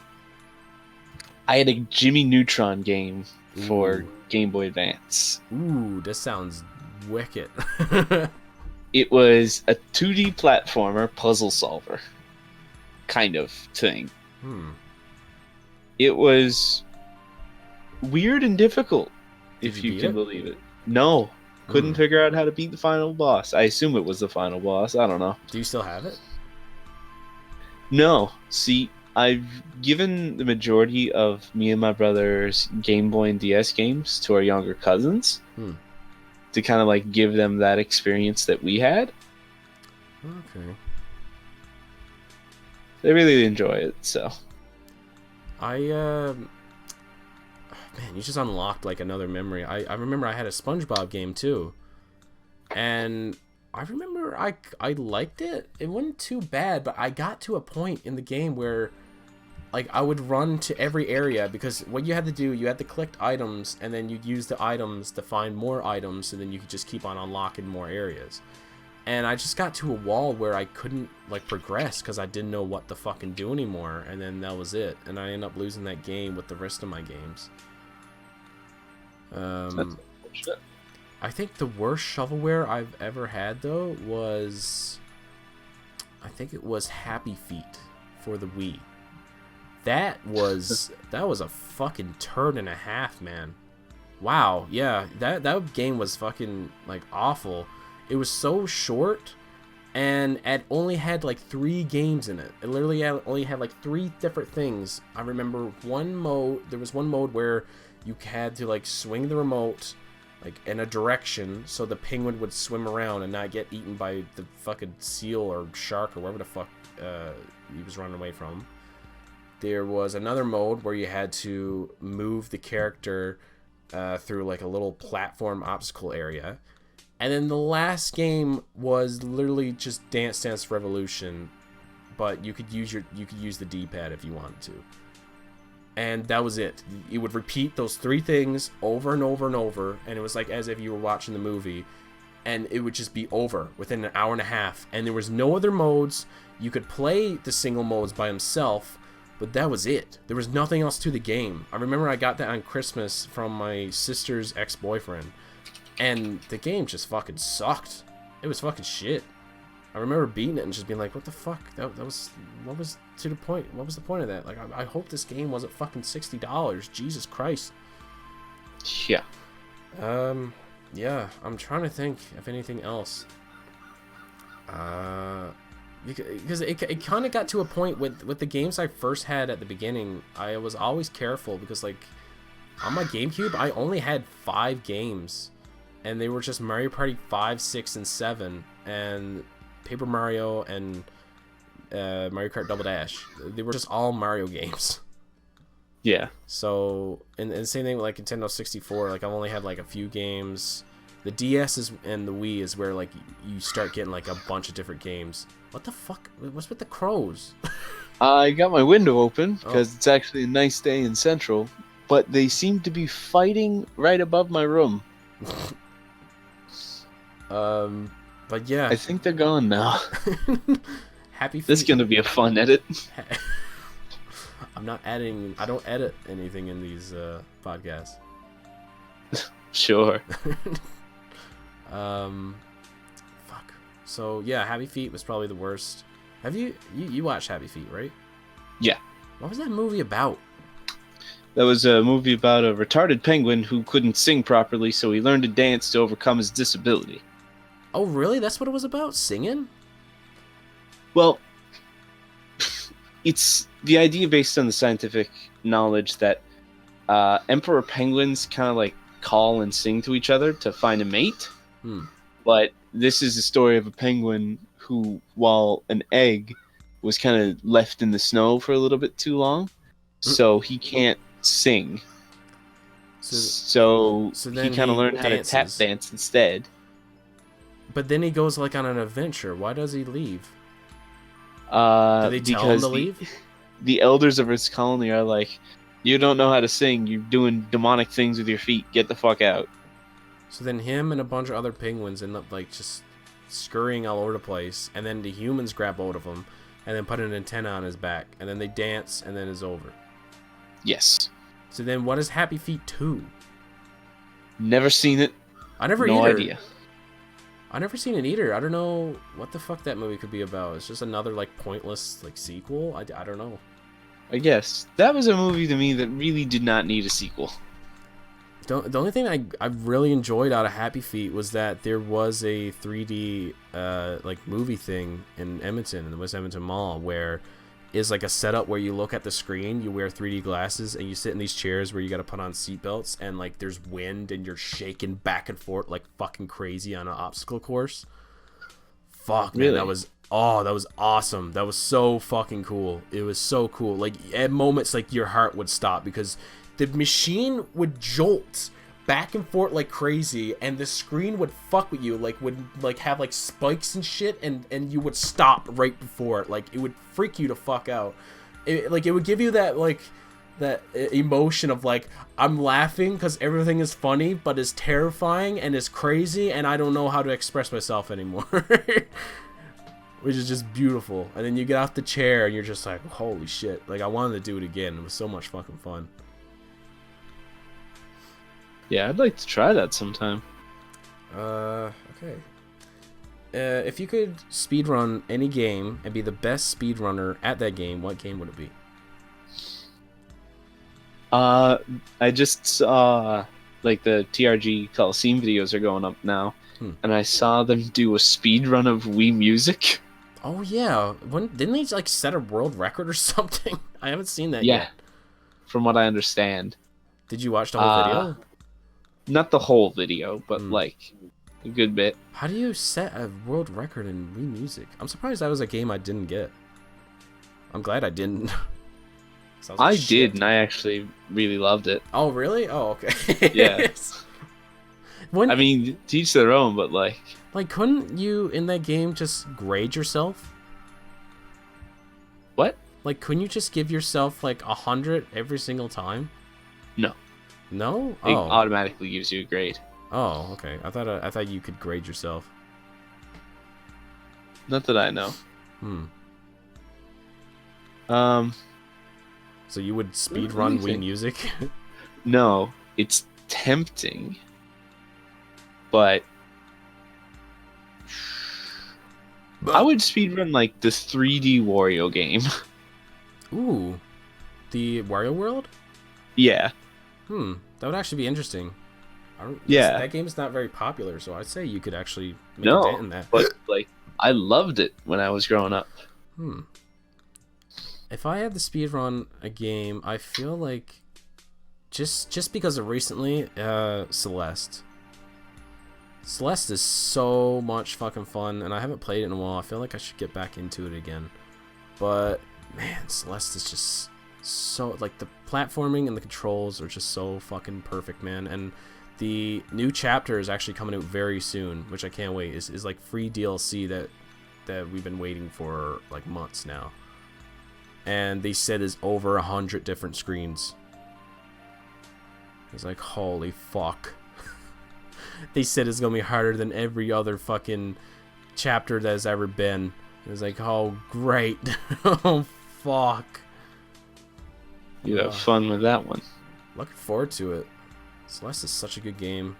I had a Jimmy Neutron game for Game Boy Advance. Ooh, this sounds wicked. It was a 2D platformer puzzle solver kind of thing. It was weird and difficult, if you can believe it. No, couldn't figure out how to beat the final boss. I assume it was the final boss. I don't know. Do you still have it? No. See, I've given the majority of me and my brother's Game Boy and DS games to our younger cousins to kind of like give them that experience that we had. Okay. They really enjoy it, so. Man, you just unlocked like another memory. I remember I had a SpongeBob game too, and I remember I liked it. It wasn't too bad, but I got to a point in the game where, like, I would run to every area, because what you had to do, you had to collect items, and then you'd use the items to find more items, and then you could just keep on unlocking more areas. And I just got to a wall where I couldn't, like, progress because I didn't know what to fucking do anymore, and then that was it. And I ended up losing that game with the rest of my games. I think the worst shovelware I've ever had, though, was, I think it was Happy Feet for the Wii. That was a fucking turd and a half, man. Wow, yeah, that game was fucking, like, awful. It was so short, and it only had like 3 games in it. It literally only had like 3 different things. I remember there was one mode where you had to like swing the remote like in a direction so the penguin would swim around and not get eaten by the fucking seal or shark or whatever the fuck he was running away from. There was another mode where you had to move the character through like a little platform obstacle area. And then the last game was literally just Dance Dance Revolution, but you could use the D-pad if you wanted to. And that was it. You would repeat those 3 things over and over and over, and it was like as if you were watching the movie, and it would just be over within an hour and a half. And there was no other modes. You could play the single modes by himself, but that was it. There was nothing else to the game. I remember I got that on Christmas from my sister's ex-boyfriend. And the game just fucking sucked. It was fucking shit. I remember beating it and just being like, what the fuck? What was to the point? What was the point of that? Like, I hope this game wasn't fucking $60. Jesus Christ. Yeah. Yeah, I'm trying to think of anything else. Because it kind of got to a point with the games I first had at the beginning, I was always careful because, like, on my GameCube, I only had 5 games. And they were just Mario Party 5, 6, and 7, and Paper Mario, and Mario Kart Double Dash. They were just all Mario games. Yeah. So, and same thing with like Nintendo 64. Like, I've only had like a few games. The DS and the Wii is where like you start getting like a bunch of different games. What the fuck? What's with the crows? I got my window open because Oh. it's actually a nice day in Central, but they seem to be fighting right above my room. But yeah. I think they're gone now. Happy Feet. This is gonna be a fun edit. I'm not adding. I don't edit anything in these podcasts. Sure. Fuck. So yeah, Happy Feet was probably the worst. Have you watched Happy Feet, right? Yeah. What was that movie about? That was a movie about a retarded penguin who couldn't sing properly, so he learned to dance to overcome his disability. Oh really? That's what it was about? Singing? Well, it's the idea based on the scientific knowledge that emperor penguins kind of like call and sing to each other to find a mate. But this is the story of a penguin who, while an egg, was kind of left in the snow for a little bit too long, so he can't sing. So then he kind of he learned how to tap dances. dance instead. But then he goes like on an adventure. Why does he leave? Do they tell him to leave? The elders of his colony are like, you don't know how to sing. You're doing demonic things with your feet. Get the fuck out. So then him and a bunch of other penguins end up like just scurrying all over the place, and then the humans grab hold of him and then put an antenna on his back, and then they dance, and then it's over. Yes. So then what is Happy Feet 2? Never seen it. I never No either. idea. I never seen it either. I don't know what the fuck that movie could be about. It's just another like pointless like sequel. I don't know. I guess that was a movie to me that really did not need a sequel. The only thing I really enjoyed out of Happy Feet was that there was a 3D like movie thing in Edmonton, in the West Edmonton Mall, where is like a setup where you look at the screen, you wear 3D glasses, and you sit in these chairs where you got to put on seatbelts, and like there's wind and you're shaking back and forth like fucking crazy on an obstacle course. Fuck, man, Really? that was awesome. That was so fucking cool. It was so cool. Like at moments, like your heart would stop because the machine would jolt back and forth like crazy, and the screen would fuck with you, like would like have like spikes and shit, and you would stop right before it. Like it would freak you to fuck out. It would give you that like that emotion of like, I'm laughing because everything is funny, but it's terrifying and it's crazy, and I don't know how to express myself anymore. Which is just beautiful. And then you get off the chair and you're just like, holy shit. Like I wanted to do it again. It was so much fucking fun. Yeah, I'd like to try that sometime. Okay. If you could speedrun any game and be the best speedrunner at that game, what game would it be? I just saw like the TRG Coliseum videos are going up now, and I saw them do a speed run of Wii Music. Oh yeah, didn't they like set a world record or something? I haven't seen that yet. From what I understand. Did you watch the whole video? Not the whole video, but like a good bit. How do you set a world record in Wii Music? I'm surprised that was a game I didn't get. I'm glad I didn't. I did, and I actually really loved it. Oh really? Oh okay. Yeah. I mean, teach their own, but like couldn't you in that game just grade yourself? What? Like, couldn't you just give yourself like 100 every single time? No. No? It automatically gives you a grade. Oh, okay. I thought you could grade yourself. Not that I know. So you would speedrun Wii Music? No, it's tempting, but I would speedrun like the 3D Wario game. Ooh, the Wario World? Yeah. That would actually be interesting. That game is not very popular, so I'd say you could actually make a dent in that. But like, I loved it when I was growing up. If I had to speedrun a game, I feel like just because of recently, Celeste. Celeste is so much fucking fun, and I haven't played it in a while. I feel like I should get back into it again. But man, Celeste is just so like the platforming and the controls are just so fucking perfect, man. And the new chapter is actually coming out very soon, which I can't wait. Is like free DLC that we've been waiting for like months now. And they said is over 100 different screens. It's like, holy fuck. They said it's gonna be harder than every other fucking chapter that has ever been. It was like, oh great. Oh fuck. You have fun with that one. Looking forward to it. Celeste is such a good game.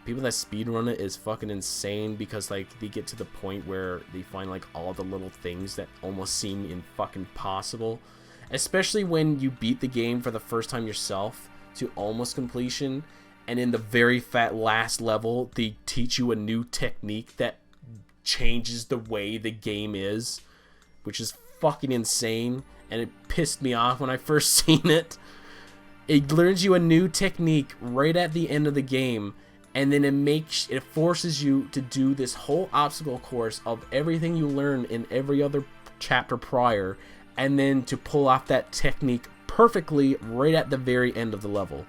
People that speedrun it is fucking insane because like they get to the point where they find like all the little things that almost seem fucking impossible. Especially when you beat the game for the first time yourself to almost completion, and in the very last level they teach you a new technique that changes the way the game is, which is fucking insane, and it pissed me off when I first seen it. It learns you a new technique right at the end of the game, and then it forces you to do this whole obstacle course of everything you learned in every other chapter prior, and then to pull off that technique perfectly right at the very end of the level.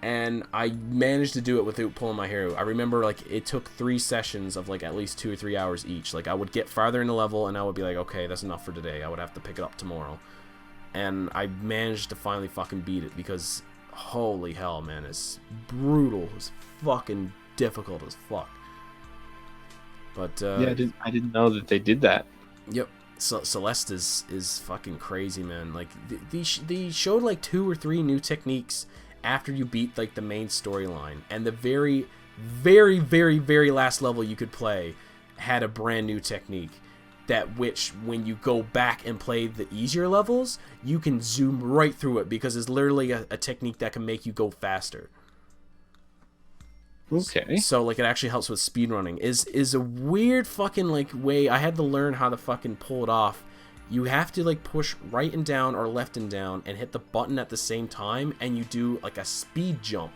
And I managed to do it without pulling my hair out. I remember like it took 3 sessions of like at least 2 or 3 hours each. Like I would get farther in the level and I would be like, okay, that's enough for today. I would have to pick it up tomorrow. And I managed to finally fucking beat it because holy hell, man, it's brutal. It's fucking difficult as fuck. But yeah, I didn't know that they did that. Yep. So Celeste is fucking crazy, man. Like they showed like 2 or 3 new techniques after you beat like the main storyline, and the very, very, very, very last level you could play had a brand new technique. That which when you go back and play the easier levels, you can zoom right through it because it's literally a technique that can make you go faster. Okay. So like it actually helps with speedrunning. Is a weird fucking like way. I had to learn how to fucking pull it off. You have to like push right and down or left and down and hit the button at the same time, and you do like a speed jump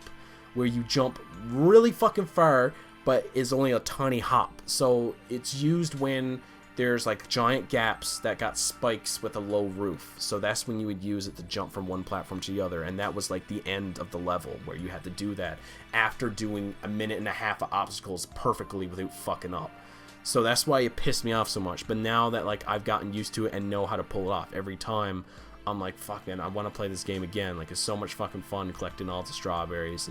where you jump really fucking far but is only a tiny hop. So it's used when there's like giant gaps that got spikes with a low roof. So that's when you would use it to jump from one platform to the other, and that was like the end of the level where you had to do that after doing 1.5 minutes of obstacles perfectly without fucking up. So that's why it pissed me off so much. But now that like I've gotten used to it and know how to pull it off every time, I'm like, fuck man, I want to play this game again. Like it's so much fucking fun collecting all the strawberries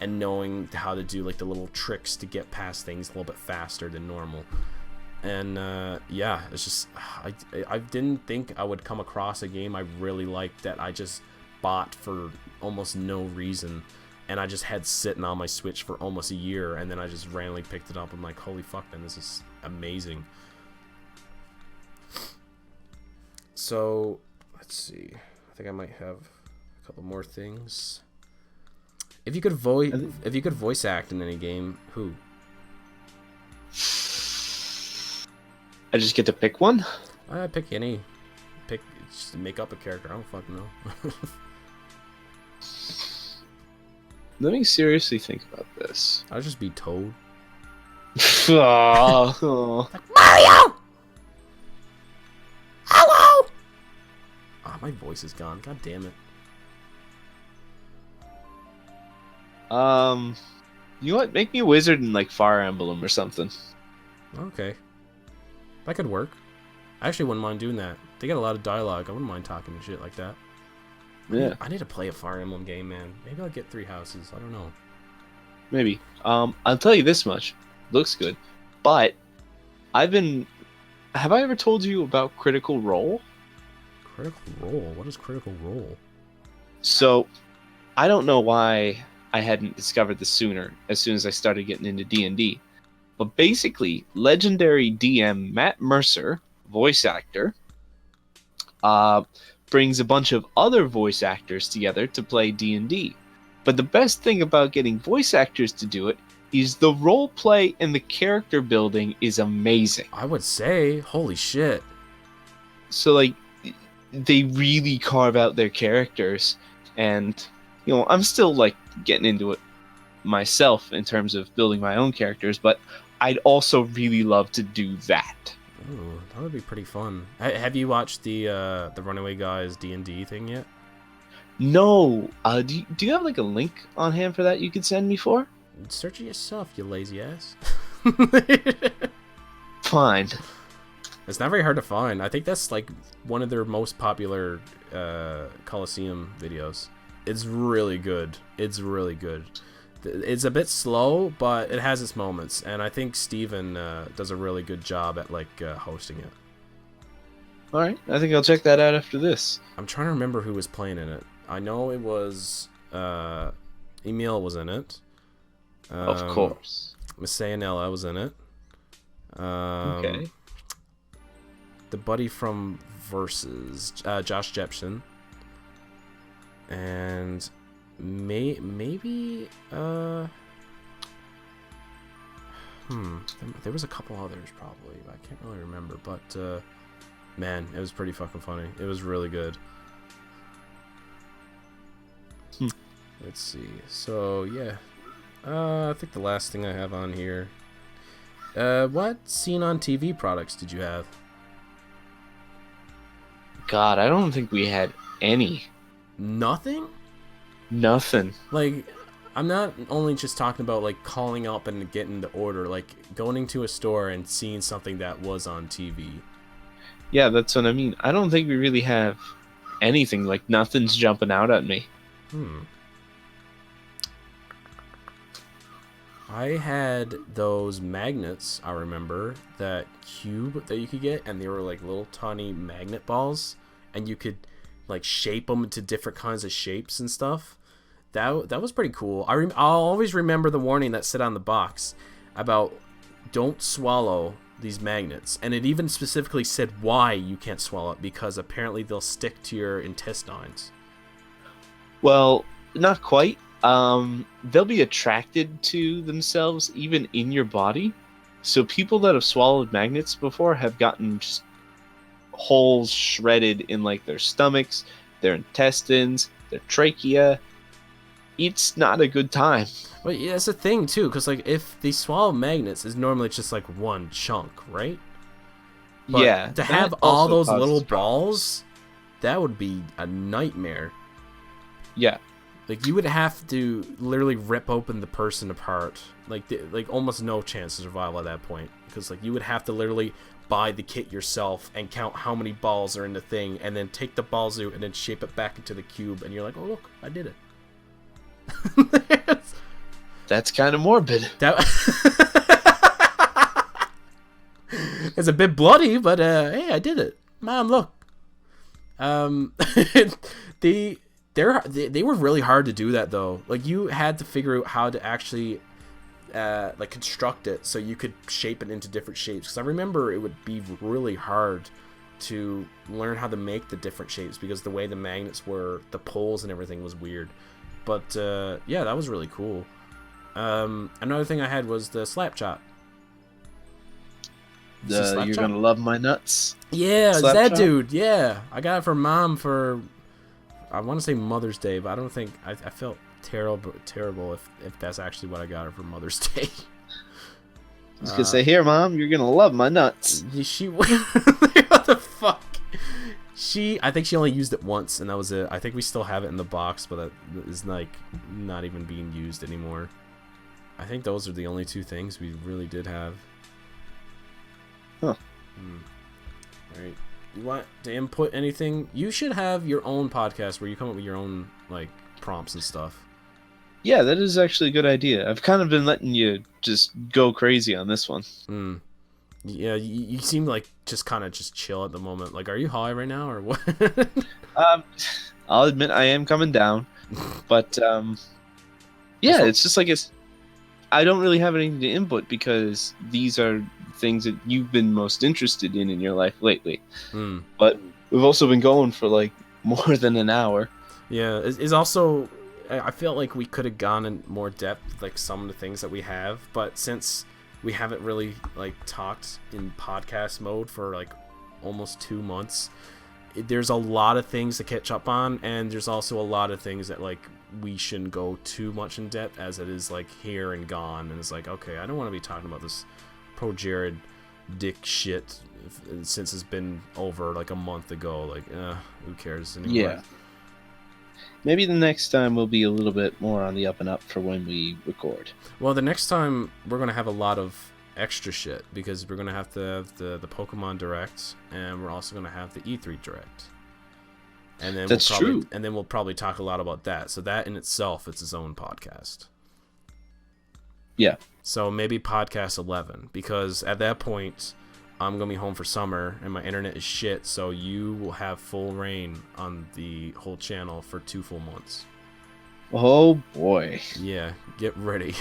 and knowing how to do like the little tricks to get past things a little bit faster than normal. And yeah, it's just I didn't think I would come across a game I really liked that I just bought for almost no reason, and I just had sitting on my Switch for almost a year, and then I just randomly picked it up. I'm like, holy fuck, man, this is amazing. So let's see, I think I might have a couple more things. If you could voice act in any game, who? I just get to pick one? Pick any. Just make up a character. I don't fucking know. Let me seriously think about this. I'll just be Toad. Oh. Like, Mario! Hello! Ah, my voice is gone. God damn it. You know what? Make me a wizard in like Fire Emblem or something. Okay. That could work. I actually wouldn't mind doing that. They got a lot of dialogue. I wouldn't mind talking shit like that. Yeah. I need to play a Fire Emblem game, man. Maybe I'll get 3 houses. I don't know. Maybe. I'll tell you this much. Looks good. But have I ever told you about Critical Role? Critical Role? What is Critical Role? So, I don't know why I hadn't discovered this sooner, as soon as I started getting into D&D. But basically, legendary DM Matt Mercer, voice actor, brings a bunch of other voice actors together to play D&D. But the best thing about getting voice actors to do it is the role play and the character building is amazing. I would say, holy shit. So, like, they really carve out their characters, and, you know, I'm still, like, getting into it myself in terms of building my own characters, but I'd also really love to do that. Ooh, that would be pretty fun. Have you watched the Runaway Guys D&D thing yet? No. Do you have like a link on hand for that you could send me for? Search it yourself, you lazy ass. Fine. It's not very hard to find. I think that's like one of their most popular Coliseum videos. It's really good. It's really good. It's a bit slow, but it has its moments, and I think Steven does a really good job at like hosting it. All right. I think I'll check that out after this. I'm trying to remember who was playing in it. I know it was Emil was in it. Of course. Miss Sayanella was in it. Okay. The buddy from Versus, Josh Jepson. And maybe there was a couple others probably, but I can't really remember. But man, it was pretty fucking funny. It was really good. Let's see. So yeah, I think the last thing I have on here. What seen on TV products did you have? God, I don't think we had any. Nothing? Nothing. Like, I'm not only just talking about like calling up and getting the order, like going to a store and seeing something that was on TV. Yeah, that's what I mean. I don't think we really have anything. Like, nothing's jumping out at me. I had those magnets, I remember, that cube that you could get, and they were like little tiny magnet balls, and you could like shape them into different kinds of shapes and stuff. That was pretty cool. I'll always remember the warning that said on the box about don't swallow these magnets, and it even specifically said why you can't swallow it, because apparently they'll stick to your intestines. Well, not quite. They'll be attracted to themselves even in your body. So people that have swallowed magnets before have gotten just holes shredded in like their stomachs, their intestines, their trachea. It's not a good time. But yeah, that's the thing too, because like if they swallow magnets, is normally just like one chunk, right? But yeah. to have all those little balls, that would be a nightmare. Yeah. Like you would have to literally rip open the person apart, like almost no chance of survival at that point, because like you would have to literally buy the kit yourself and count how many balls are in the thing, and then take the balls out and then shape it back into the cube, and you're like, oh look, I did it. That's kind of morbid. It's a bit bloody, but hey, I did it, Mom. Look, they were really hard to do that though. Like you had to figure out how to actually like construct it so you could shape it into different shapes. Because I remember it would be really hard to learn how to make the different shapes because the way the magnets were, the poles and everything was weird. But yeah, that was really cool. Another thing I had was the slap chop. You're gonna love my nuts. Yeah, slap that chop? dude. Yeah, I got it for Mom for, I want to say Mother's Day, but I don't think I felt terrible if that's actually what I got her for Mother's Day. I was gonna say, here, Mom, you're gonna love my nuts. She what the fuck? I think she only used it once, and that was it. I think we still have it in the box, but that is like not even being used anymore. I think those are the only two things we really did have. Huh. Alright. You want to input anything? You should have your own podcast where you come up with your own like prompts and stuff. Yeah, that is actually a good idea. I've kind of been letting you just go crazy on this one. Yeah, you seem like just kind of just chill at the moment. Like, are you high right now or what? I'll admit I am coming down, but yeah, it's just like I don't really have anything to input because these are things that you've been most interested in your life lately. But we've also been going for like more than an hour. Yeah, it's also, I feel like we could have gone in more depth with like some of the things that we have, but since we haven't really like talked in podcast mode for like almost 2 months, there's a lot of things to catch up on, and there's also a lot of things that like we shouldn't go too much in depth as it is like here and gone, and it's like, okay, I don't want to be talking about this Pro Jared dick shit since it's been over like a month ago. Like, who cares anymore? Yeah. Maybe the next time we'll be a little bit more on the up and up for when we record. Well, the next time we're gonna have a lot of extra shit because we're gonna have to have the Pokemon Direct, and we're also gonna have the E3 Direct. And then That's true. And then we'll probably talk a lot about that. So that in itself is its own podcast. Yeah. So maybe podcast 11, because at that point I'm gonna be home for summer and my internet is shit. So you will have full reign on the whole channel for 2 full months. Oh boy. Yeah, get ready.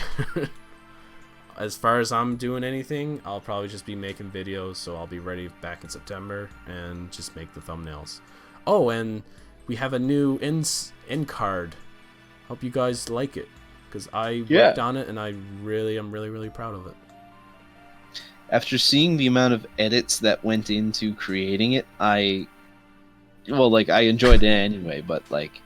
As far as I'm doing anything, I'll probably just be making videos. So I'll be ready back in September and just make the thumbnails. Oh, and we have a new end card. Hope you guys like it, because I worked on it and I'm really proud of it. After seeing the amount of edits that went into creating it, I enjoyed it anyway, but like,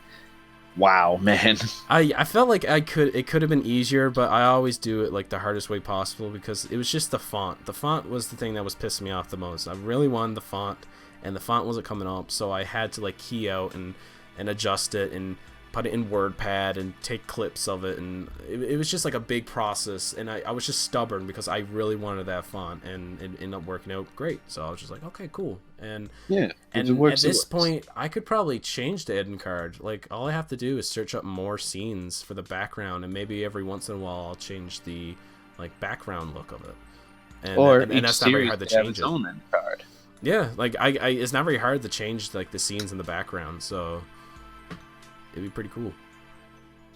wow, man. I felt like it could have been easier, but I always do it like the hardest way possible because it was just the font. The font was the thing that was pissing me off the most. I really wanted the font, and the font wasn't coming up, so I had to like key out and adjust it and put it in WordPad and take clips of it, and it was just like a big process, and I was just stubborn because I really wanted that font, and it ended up working out great. So I was just like, okay, cool. And yeah, and at this point I could probably change the end card. Like, all I have to do is search up more scenes for the background, and maybe every once in a while I'll change the like background look of it, and that's not very hard to change it. Own end card. Yeah, like I it's not very hard to change like the scenes in the background, so it'd be pretty cool.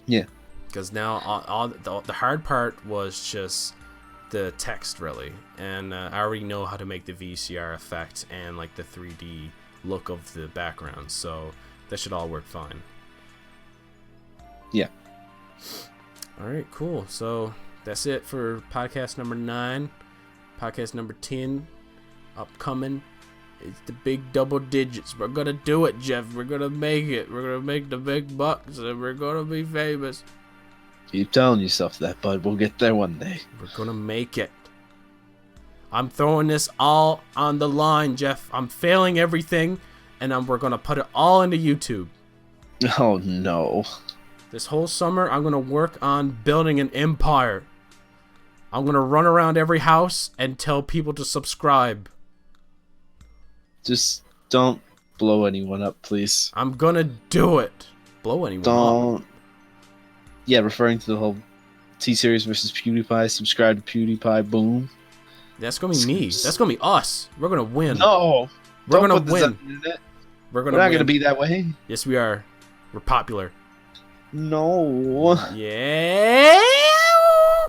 Yeah, because now all the hard part was just the text, really, and I already know how to make the VCR effect and like the 3D look of the background, so that should all work fine. Yeah. All right, cool. So that's it for podcast number 9. Podcast number 10 upcoming. It's the big double digits. We're gonna do it, Jeff. We're gonna make it. We're gonna make the big bucks, and we're gonna be famous. Keep telling yourself that, bud. We'll get there one day. We're gonna make it. I'm throwing this all on the line, Jeff. I'm failing everything, and we're gonna put it all into YouTube. Oh no. This whole summer, I'm gonna work on building an empire. I'm gonna run around every house and tell people to subscribe. Just don't blow anyone up, please. I'm gonna do it. Blow anyone up? Yeah, referring to the whole T-Series versus PewDiePie. Subscribe to PewDiePie. Boom. That's gonna be me. That's gonna be us. We're gonna win. No. We're gonna win. We're not gonna be that way. Yes, we are. We're popular. No. Yeah.